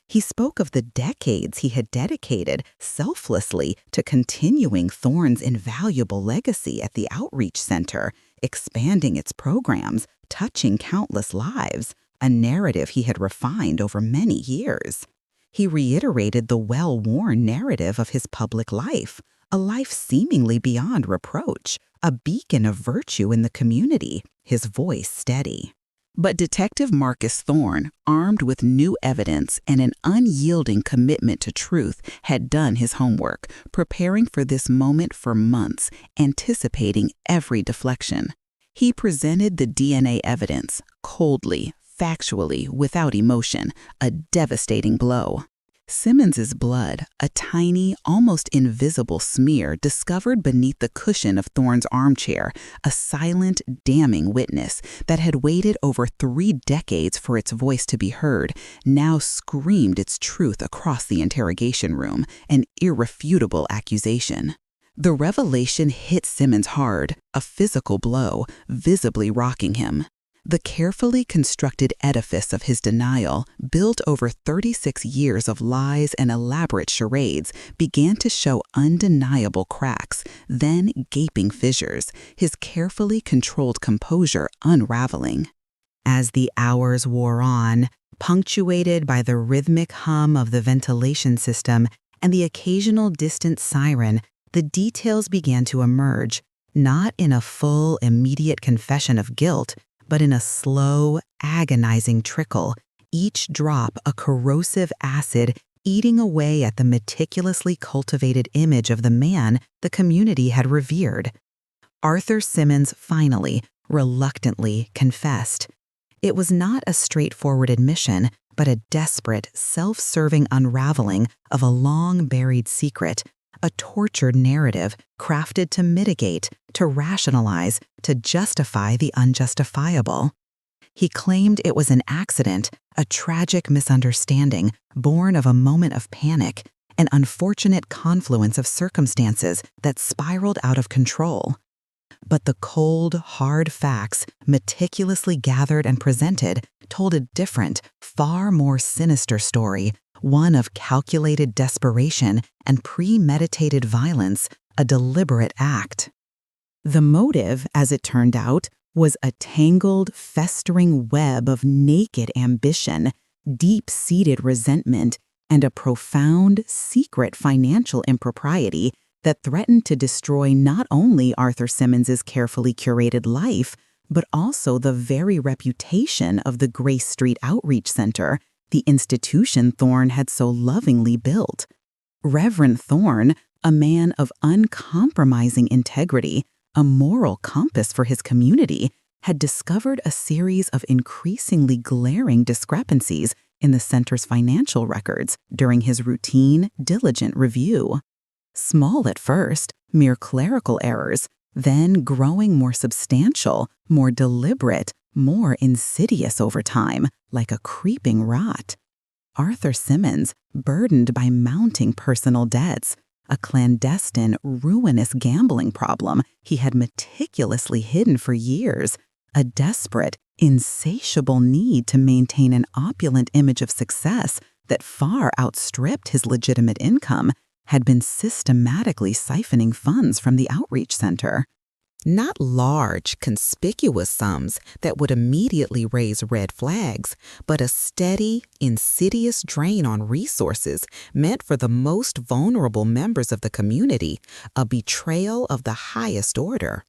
He spoke of the decades he had dedicated selflessly to continuing Thorne's invaluable legacy at the Outreach Center, expanding its programs, touching countless lives, a narrative he had refined over many years. He reiterated the well-worn narrative of his public life, a life seemingly beyond reproach, a beacon of virtue in the community, his voice steady. But Detective Marcus Thorne, armed with new evidence and an unyielding commitment to truth, had done his homework, preparing for this moment for months, anticipating every deflection. He presented the DNA evidence, coldly, factually, without emotion, a devastating blow. Simmons's blood, a tiny, almost invisible smear discovered beneath the cushion of Thorne's armchair, a silent, damning witness that had waited over 3 decades for its voice to be heard, now screamed its truth across the interrogation room, an irrefutable accusation. The revelation hit Simmons hard, a physical blow, visibly rocking him. The carefully constructed edifice of his denial, built over 36 years of lies and elaborate charades, began to show undeniable cracks, then gaping fissures, his carefully controlled composure unraveling. As the hours wore on, punctuated by the rhythmic hum of the ventilation system and the occasional distant siren, the details began to emerge, not in a full, immediate confession of guilt, but in a slow, agonizing trickle, each drop a corrosive acid eating away at the meticulously cultivated image of the man the community had revered. Arthur Simmons finally, reluctantly, confessed. It was not a straightforward admission, but a desperate, self-serving unraveling of a long-buried secret, a tortured narrative crafted to mitigate, to rationalize, to justify the unjustifiable. He claimed it was an accident, a tragic misunderstanding born of a moment of panic, an unfortunate confluence of circumstances that spiraled out of control. But the cold, hard facts, meticulously gathered and presented, told a different, far more sinister story, one of calculated desperation and premeditated violence, a deliberate act. The motive, as it turned out, was a tangled, festering web of naked ambition, deep-seated resentment, and a profound, secret financial impropriety that threatened to destroy not only Arthur Simmons's carefully curated life, but also the very reputation of the Grace Street Outreach Center, the institution Thorne had so lovingly built. Reverend Thorne, a man of uncompromising integrity, a moral compass for his community, had discovered a series of increasingly glaring discrepancies in the center's financial records during his routine, diligent review. Small at first, mere clerical errors, then growing more substantial, more deliberate, more insidious over time, like a creeping rot. Arthur Simmons, burdened by mounting personal debts, a clandestine, ruinous gambling problem he had meticulously hidden for years, a desperate, insatiable need to maintain an opulent image of success that far outstripped his legitimate income, had been systematically siphoning funds from the outreach center. Not large, conspicuous sums that would immediately raise red flags, but a steady, insidious drain on resources meant for the most vulnerable members of the community, a betrayal of the highest order.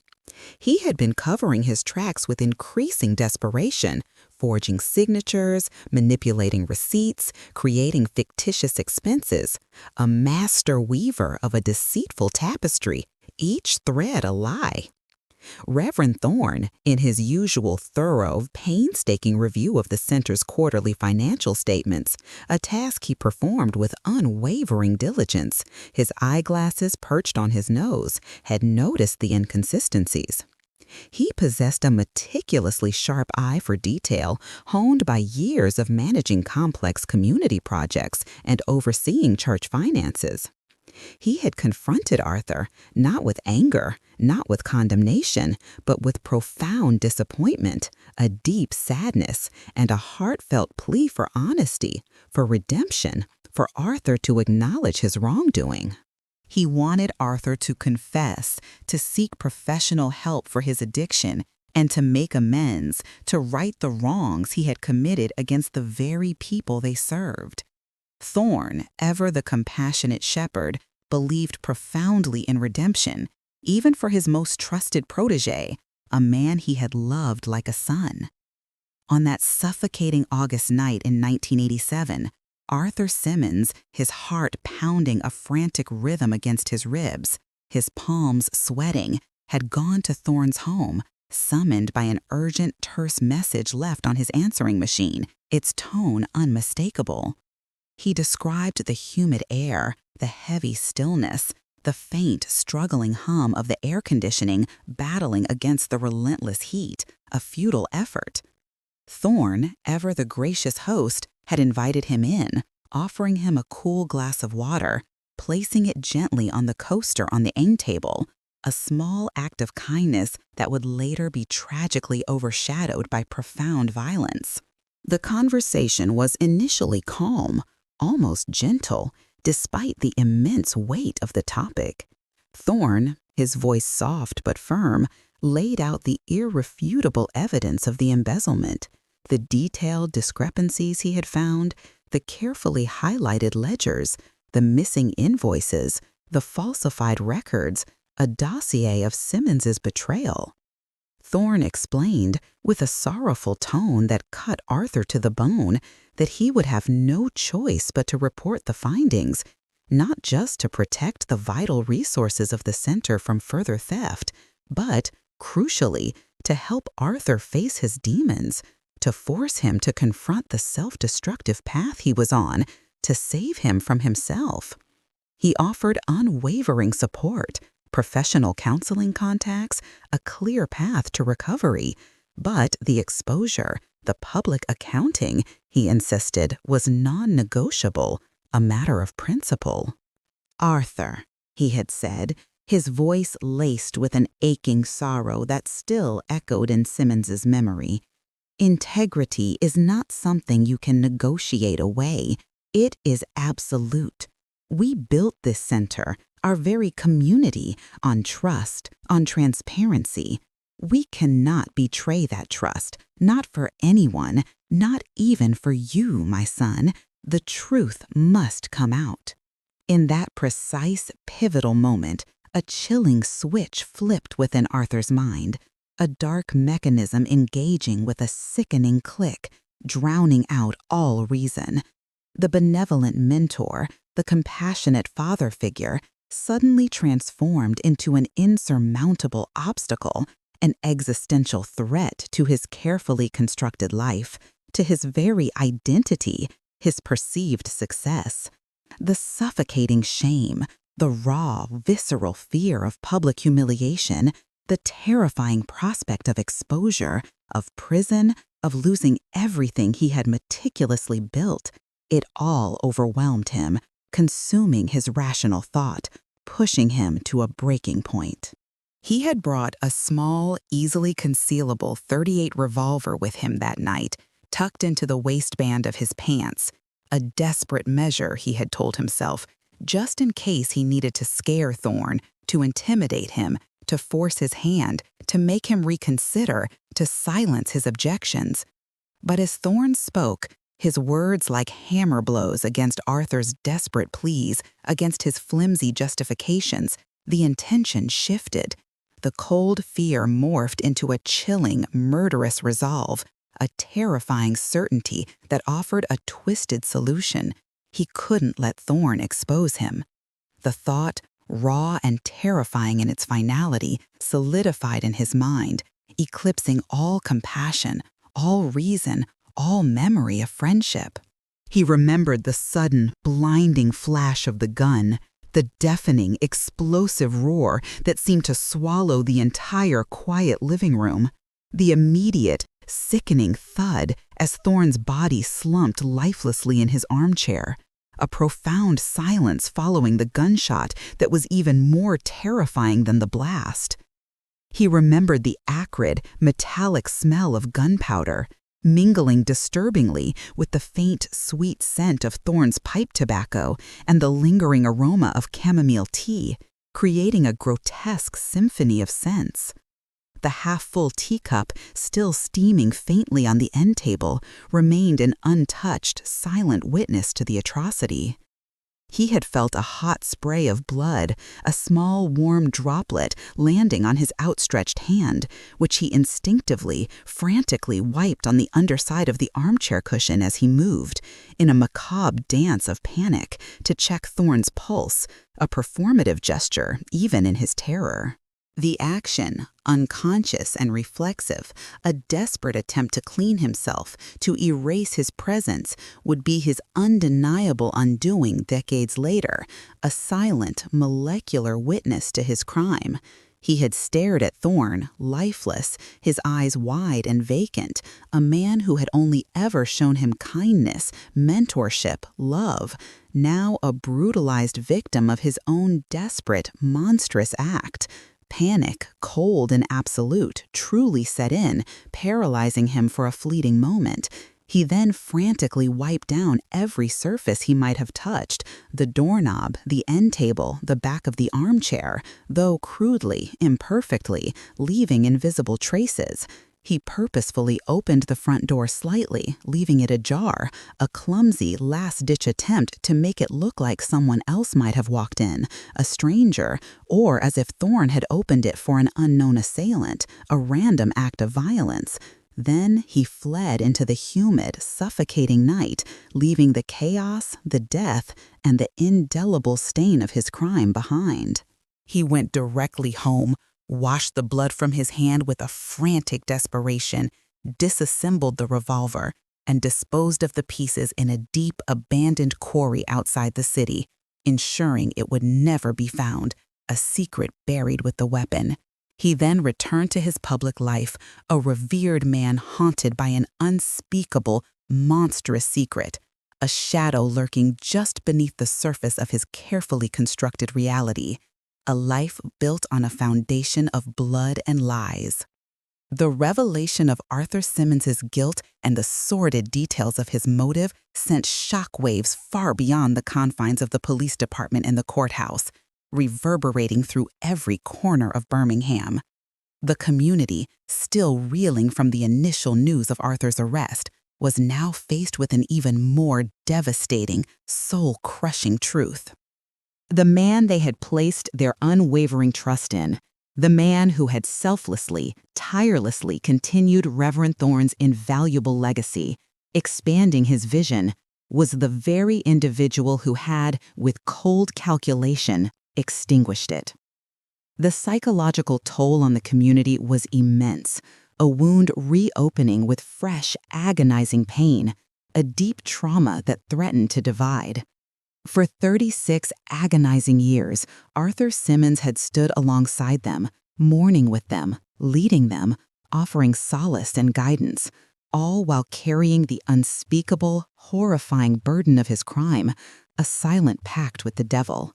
He had been covering his tracks with increasing desperation, forging signatures, manipulating receipts, creating fictitious expenses, a master weaver of a deceitful tapestry, each thread a lie. Reverend Thorne, in his usual thorough, painstaking review of the center's quarterly financial statements, a task he performed with unwavering diligence, his eyeglasses perched on his nose, had noticed the inconsistencies. He possessed a meticulously sharp eye for detail, honed by years of managing complex community projects and overseeing church finances. He had confronted Arthur, not with anger, not with condemnation, but with profound disappointment, a deep sadness, and a heartfelt plea for honesty, for redemption, for Arthur to acknowledge his wrongdoing. He wanted Arthur to confess, to seek professional help for his addiction, and to make amends, to right the wrongs he had committed against the very people they served. Thorne, ever the compassionate shepherd, believed profoundly in redemption, even for his most trusted protege, a man he had loved like a son. On that suffocating August night in 1987, Arthur Simmons, his heart pounding a frantic rhythm against his ribs, his palms sweating, had gone to Thorne's home, summoned by an urgent, terse message left on his answering machine, its tone unmistakable. He described the humid air, the heavy stillness, the faint, struggling hum of the air conditioning battling against the relentless heat, a futile effort. Thorne, ever the gracious host, had invited him in, offering him a cool glass of water, placing it gently on the coaster on the end table, a small act of kindness that would later be tragically overshadowed by profound violence. The conversation was initially calm, almost gentle, despite the immense weight of the topic. Thorne, his voice soft but firm, laid out the irrefutable evidence of the embezzlement, the detailed discrepancies he had found, the carefully highlighted ledgers, the missing invoices, the falsified records, a dossier of Simmons's betrayal. Thorne explained, with a sorrowful tone that cut Arthur to the bone, that he would have no choice but to report the findings, not just to protect the vital resources of the center from further theft, but, crucially, to help Arthur face his demons, to force him to confront the self-destructive path he was on, to save him from himself. He offered unwavering support, professional counseling contacts, a clear path to recovery, but the exposure, the public accounting, he insisted, was non-negotiable, a matter of principle. "Arthur," he had said, his voice laced with an aching sorrow that still echoed in Simmons's memory, "integrity is not something you can negotiate away. It is absolute. We built this center, our very community, on trust, on transparency. We cannot betray that trust, not for anyone, not even for you, my son. The truth must come out." In that precise, pivotal moment, a chilling switch flipped within Arthur's mind, a dark mechanism engaging with a sickening click, drowning out all reason. The benevolent mentor, the compassionate father figure, suddenly transformed into an insurmountable obstacle, an existential threat to his carefully constructed life, to his very identity, his perceived success. The suffocating shame, the raw, visceral fear of public humiliation, the terrifying prospect of exposure, of prison, of losing everything he had meticulously built, it all overwhelmed him, consuming his rational thought, pushing him to a breaking point. He had brought a small, easily concealable .38 revolver with him that night, tucked into the waistband of his pants, a desperate measure, he had told himself, just in case he needed to scare Thorne, to intimidate him, to force his hand, to make him reconsider, to silence his objections. But as Thorne spoke, his words like hammer blows against Arthur's desperate pleas, against his flimsy justifications, the intention shifted. The cold fear morphed into a chilling, murderous resolve, a terrifying certainty that offered a twisted solution. He couldn't let Thorne expose him. The thought, raw and terrifying in its finality, solidified in his mind, eclipsing all compassion, all reason, all memory of friendship. He remembered the sudden, blinding flash of the gun, the deafening, explosive roar that seemed to swallow the entire quiet living room, the immediate, sickening thud as Thorne's body slumped lifelessly in his armchair, a profound silence following the gunshot that was even more terrifying than the blast. He remembered the acrid, metallic smell of gunpowder, mingling disturbingly with the faint, sweet scent of Thorne's pipe tobacco and the lingering aroma of chamomile tea, creating a grotesque symphony of scents. The half-full teacup, still steaming faintly on the end table, remained an untouched, silent witness to the atrocity. He had felt a hot spray of blood, a small warm droplet landing on his outstretched hand, which he instinctively, frantically wiped on the underside of the armchair cushion as he moved, in a macabre dance of panic, to check Thorne's pulse, a performative gesture even in his terror. The action, unconscious and reflexive, a desperate attempt to clean himself, to erase his presence, would be his undeniable undoing decades later, a silent, molecular witness to his crime. He had stared at Thorne, lifeless, his eyes wide and vacant, a man who had only ever shown him kindness, mentorship, love, now a brutalized victim of his own desperate, monstrous act. Panic, cold and absolute, truly set in, paralyzing him for a fleeting moment. He then frantically wiped down every surface he might have touched, the doorknob, the end table, the back of the armchair, though crudely, imperfectly, leaving invisible traces. He purposefully opened the front door slightly, leaving it ajar, a clumsy, last-ditch attempt to make it look like someone else might have walked in, a stranger, or as if Thorne had opened it for an unknown assailant, a random act of violence. Then he fled into the humid, suffocating night, leaving the chaos, the death, and the indelible stain of his crime behind. He went directly home, washed the blood from his hand with a frantic desperation, disassembled the revolver, and disposed of the pieces in a deep, abandoned quarry outside the city, ensuring it would never be found, a secret buried with the weapon. He then returned to his public life, a revered man haunted by an unspeakable, monstrous secret, a shadow lurking just beneath the surface of his carefully constructed reality. A life built on a foundation of blood and lies. The revelation of Arthur Simmons's guilt and the sordid details of his motive sent shockwaves far beyond the confines of the police department and the courthouse, reverberating through every corner of Birmingham. The community, still reeling from the initial news of Arthur's arrest, was now faced with an even more devastating, soul-crushing truth. The man they had placed their unwavering trust in, the man who had selflessly, tirelessly continued Reverend Thorne's invaluable legacy, expanding his vision, was the very individual who had, with cold calculation, extinguished it. The psychological toll on the community was immense, a wound reopening with fresh, agonizing pain, a deep trauma that threatened to divide. For 36 agonizing years, Arthur Simmons had stood alongside them, mourning with them, leading them, offering solace and guidance, all while carrying the unspeakable, horrifying burden of his crime, a silent pact with the devil.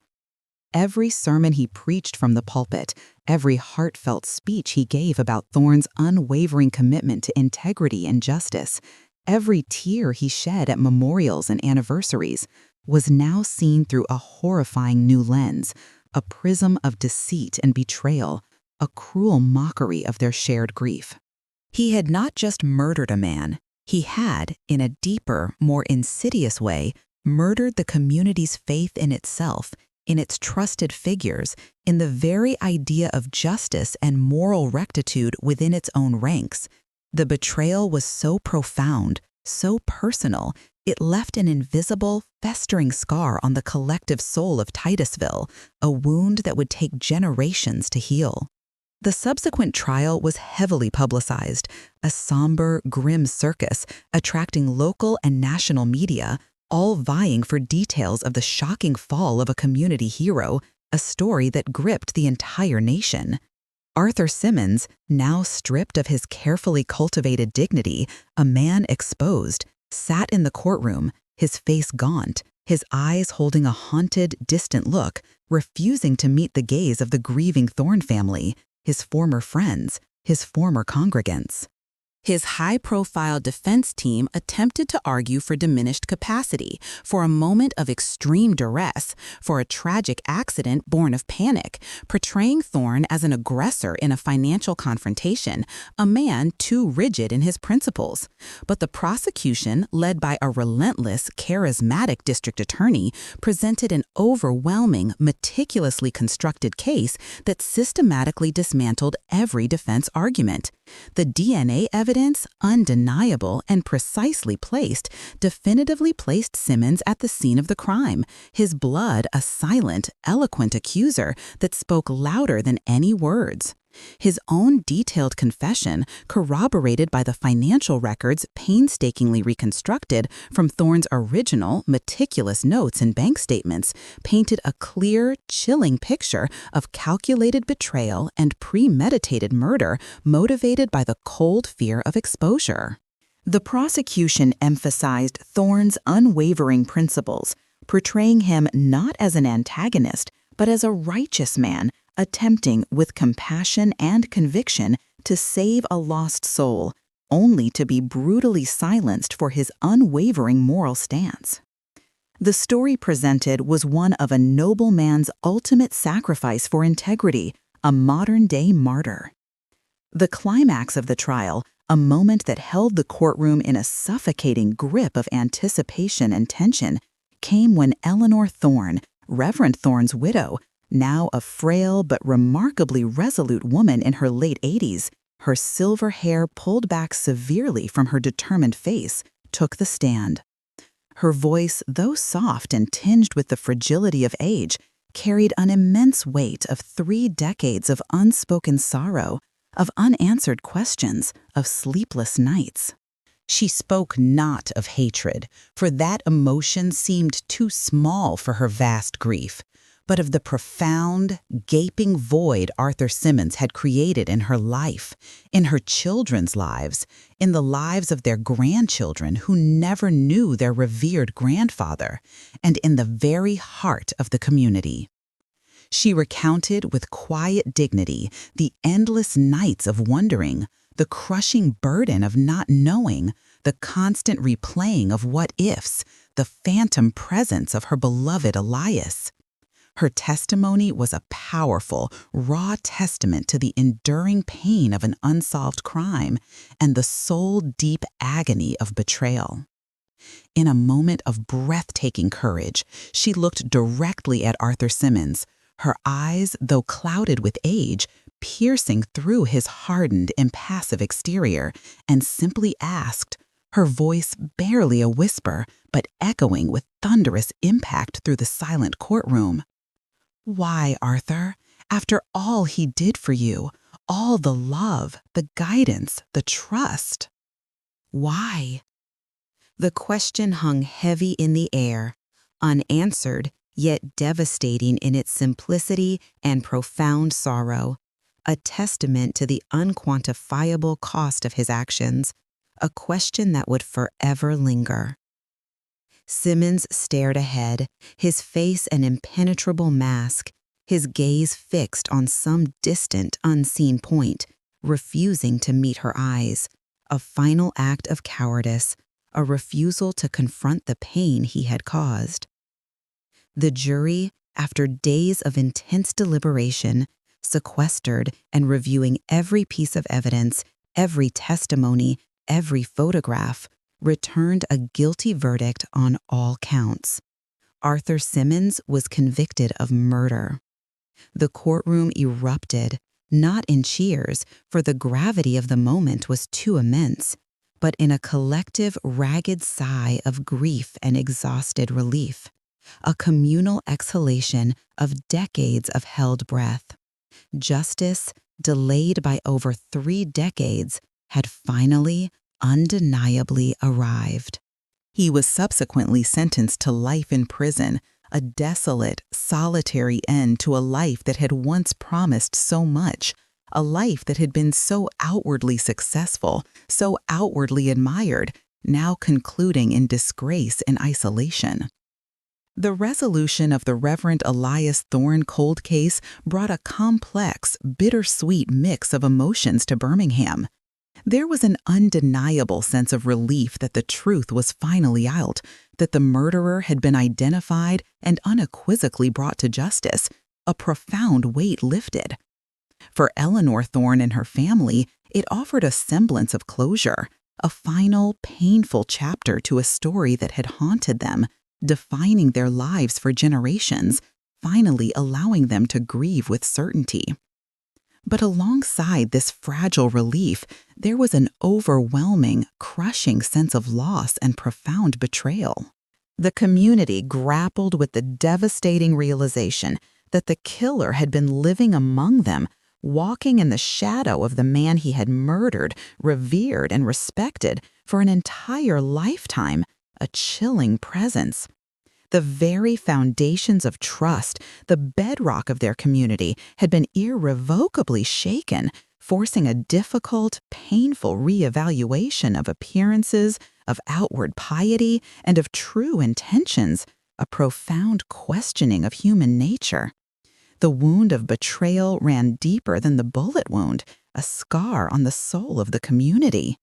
Every sermon he preached from the pulpit, every heartfelt speech he gave about Thorne's unwavering commitment to integrity and justice, every tear he shed at memorials and anniversaries, was now seen through a horrifying new lens, a prism of deceit and betrayal, a cruel mockery of their shared grief. He had not just murdered a man, he had, in a deeper, more insidious way, murdered the community's faith in itself, in its trusted figures, in the very idea of justice and moral rectitude within its own ranks. The betrayal was so profound, so personal, it left an invisible, festering scar on the collective soul of Titusville, a wound that would take generations to heal. The subsequent trial was heavily publicized, a somber, grim circus attracting local and national media, all vying for details of the shocking fall of a community hero, a story that gripped the entire nation. Arthur Simmons, now stripped of his carefully cultivated dignity, a man exposed, sat in the courtroom, his face gaunt, his eyes holding a haunted, distant look, refusing to meet the gaze of the grieving Thorne family, his former friends, his former congregants. His high-profile defense team attempted to argue for diminished capacity, for a moment of extreme duress, for a tragic accident born of panic, portraying Thorne as an aggressor in a financial confrontation, a man too rigid in his principles. But the prosecution, led by a relentless, charismatic district attorney, presented an overwhelming, meticulously constructed case that systematically dismantled every defense argument. The DNA evidence, undeniable and precisely placed, definitively placed Simmons at the scene of the crime, his blood a silent, eloquent accuser that spoke louder than any words. His own detailed confession, corroborated by the financial records painstakingly reconstructed from Thorne's original, meticulous notes and bank statements, painted a clear, chilling picture of calculated betrayal and premeditated murder motivated by the cold fear of exposure. The prosecution emphasized Thorne's unwavering principles, portraying him not as an antagonist, but as a righteous man, attempting with compassion and conviction to save a lost soul, only to be brutally silenced for his unwavering moral stance. The story presented was one of a noble man's ultimate sacrifice for integrity, a modern-day martyr. The climax of the trial, a moment that held the courtroom in a suffocating grip of anticipation and tension, came when Eleanor Thorne, Reverend Thorne's widow, now a frail but remarkably resolute woman in her late 80s, her silver hair pulled back severely from her determined face, took the stand. Her voice, though soft and tinged with the fragility of age, carried an immense weight of 3 decades of unspoken sorrow, of unanswered questions, of sleepless nights. She spoke not of hatred, for that emotion seemed too small for her vast grief, but of the profound, gaping void Arthur Simmons had created in her life, in her children's lives, in the lives of their grandchildren who never knew their revered grandfather, and in the very heart of the community. She recounted with quiet dignity the endless nights of wondering, the crushing burden of not knowing, the constant replaying of what-ifs, the phantom presence of her beloved Elias. Her testimony was a powerful, raw testament to the enduring pain of an unsolved crime and the soul-deep agony of betrayal. In a moment of breathtaking courage, she looked directly at Arthur Simmons, her eyes, though clouded with age, piercing through his hardened, impassive exterior, and simply asked, her voice barely a whisper, but echoing with thunderous impact through the silent courtroom, "Why, Arthur, after all he did for you, all the love, the guidance, the trust? Why?" The question hung heavy in the air, unanswered, yet devastating in its simplicity and profound sorrow, a testament to the unquantifiable cost of his actions, a question that would forever linger. Simmons stared ahead, his face an impenetrable mask, his gaze fixed on some distant, unseen point, refusing to meet her eyes, a final act of cowardice, a refusal to confront the pain he had caused. The jury, after days of intense deliberation, sequestered and reviewing every piece of evidence, every testimony, every photograph, returned a guilty verdict on all counts. Arthur Simmons was convicted of murder. The courtroom erupted, not in cheers, for the gravity of the moment was too immense, but in a collective ragged sigh of grief and exhausted relief, a communal exhalation of decades of held breath. Justice, delayed by over 3 decades, had finally, undeniably arrived. He was subsequently sentenced to life in prison, a desolate, solitary end to a life that had once promised so much, a life that had been so outwardly successful, so outwardly admired, now concluding in disgrace and isolation. The resolution of the Reverend Elias Thorne cold case brought a complex, bittersweet mix of emotions to Birmingham. There was an undeniable sense of relief that the truth was finally out, that the murderer had been identified and unequivocally brought to justice, a profound weight lifted. For Eleanor Thorne and her family, it offered a semblance of closure, a final, painful chapter to a story that had haunted them, defining their lives for generations, finally allowing them to grieve with certainty. But alongside this fragile relief, there was an overwhelming, crushing sense of loss and profound betrayal. The community grappled with the devastating realization that the killer had been living among them, walking in the shadow of the man he had murdered, revered, and respected for an entire lifetime, a chilling presence. The very foundations of trust, the bedrock of their community, had been irrevocably shaken, forcing a difficult, painful reevaluation of appearances, of outward piety, and of true intentions, a profound questioning of human nature. The wound of betrayal ran deeper than the bullet wound, a scar on the soul of the community.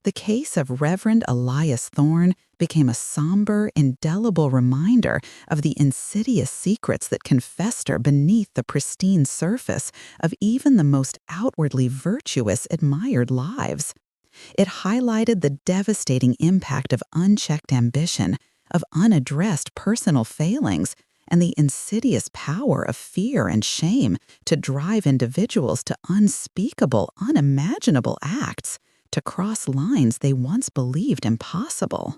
The case of Reverend Elias Thorne became a somber, indelible reminder of the insidious secrets that can fester beneath the pristine surface of even the most outwardly virtuous, admired lives. It highlighted the devastating impact of unchecked ambition, of unaddressed personal failings, and the insidious power of fear and shame to drive individuals to unspeakable, unimaginable acts, to cross lines they once believed impossible.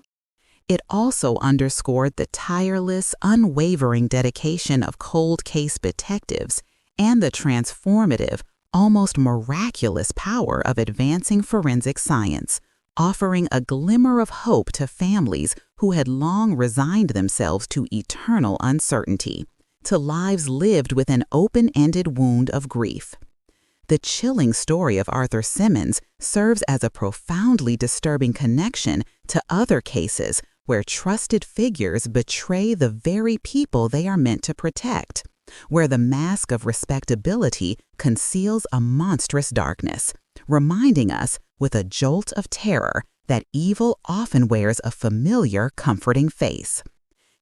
It also underscored the tireless, unwavering dedication of cold case detectives and the transformative, almost miraculous power of advancing forensic science, offering a glimmer of hope to families who had long resigned themselves to eternal uncertainty, to lives lived with an open-ended wound of grief. The chilling story of Arthur Simmons serves as a profoundly disturbing connection to other cases where trusted figures betray the very people they are meant to protect, where the mask of respectability conceals a monstrous darkness, reminding us with a jolt of terror that evil often wears a familiar, comforting face.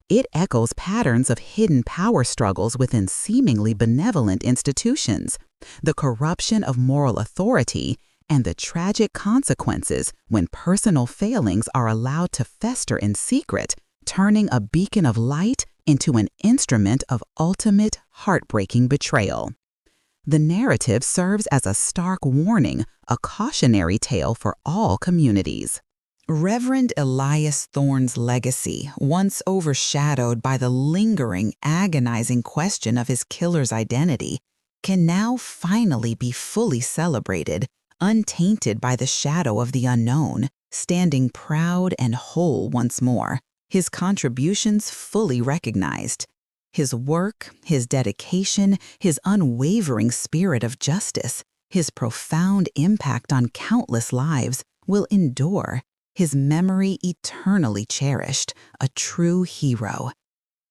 It echoes patterns of hidden power struggles within seemingly benevolent institutions, the corruption of moral authority, and the tragic consequences when personal failings are allowed to fester in secret, turning a beacon of light into an instrument of ultimate, heartbreaking betrayal. The narrative serves as a stark warning, a cautionary tale for all communities. Reverend Elias Thorne's legacy, once overshadowed by the lingering, agonizing question of his killer's identity, can now finally be fully celebrated, untainted by the shadow of the unknown, standing proud and whole once more, his contributions fully recognized. His work, his dedication, his unwavering spirit of justice, his profound impact on countless lives will endure, his memory eternally cherished, a true hero.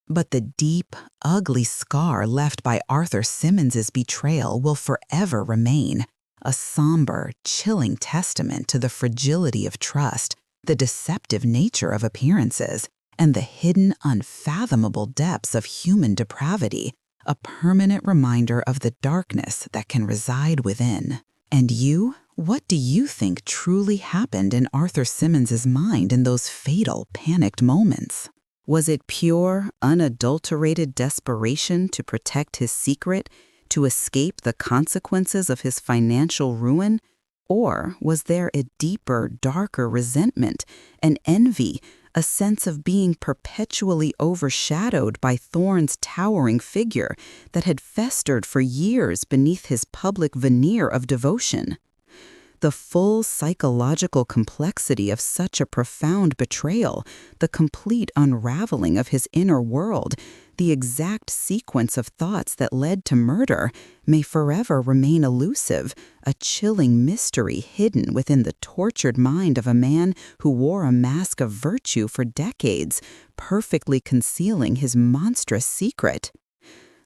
But the deep, ugly scar left by Arthur Simmons's betrayal will forever remain, a somber, chilling testament to the fragility of trust, the deceptive nature of appearances, and the hidden, unfathomable depths of human depravity, a permanent reminder of the darkness that can reside within. And you? What do you think truly happened in Arthur Simmons's mind in those fatal, panicked moments? Was it pure, unadulterated desperation to protect his secret, to escape the consequences of his financial ruin? Or was there a deeper, darker resentment, an envy, a sense of being perpetually overshadowed by Thorne's towering figure that had festered for years beneath his public veneer of devotion? The full psychological complexity of such a profound betrayal, the complete unraveling of his inner world, the exact sequence of thoughts that led to murder, may forever remain elusive, a chilling mystery hidden within the tortured mind of a man who wore a mask of virtue for decades, perfectly concealing his monstrous secret.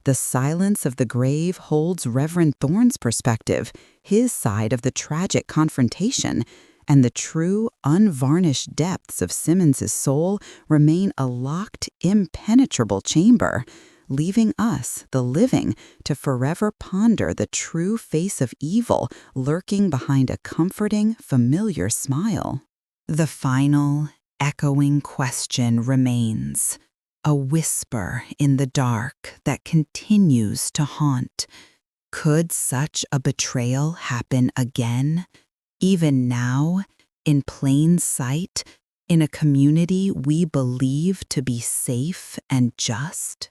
The silence of the grave holds Reverend Thorne's perspective, his side of the tragic confrontation, and the true, unvarnished depths of Simmons's soul remain a locked, impenetrable chamber, leaving us, the living, to forever ponder the true face of evil lurking behind a comforting, familiar smile. The final, echoing question remains, a whisper in the dark that continues to haunt. Could such a betrayal happen again? Even now, in plain sight, in a community we believe to be safe and just?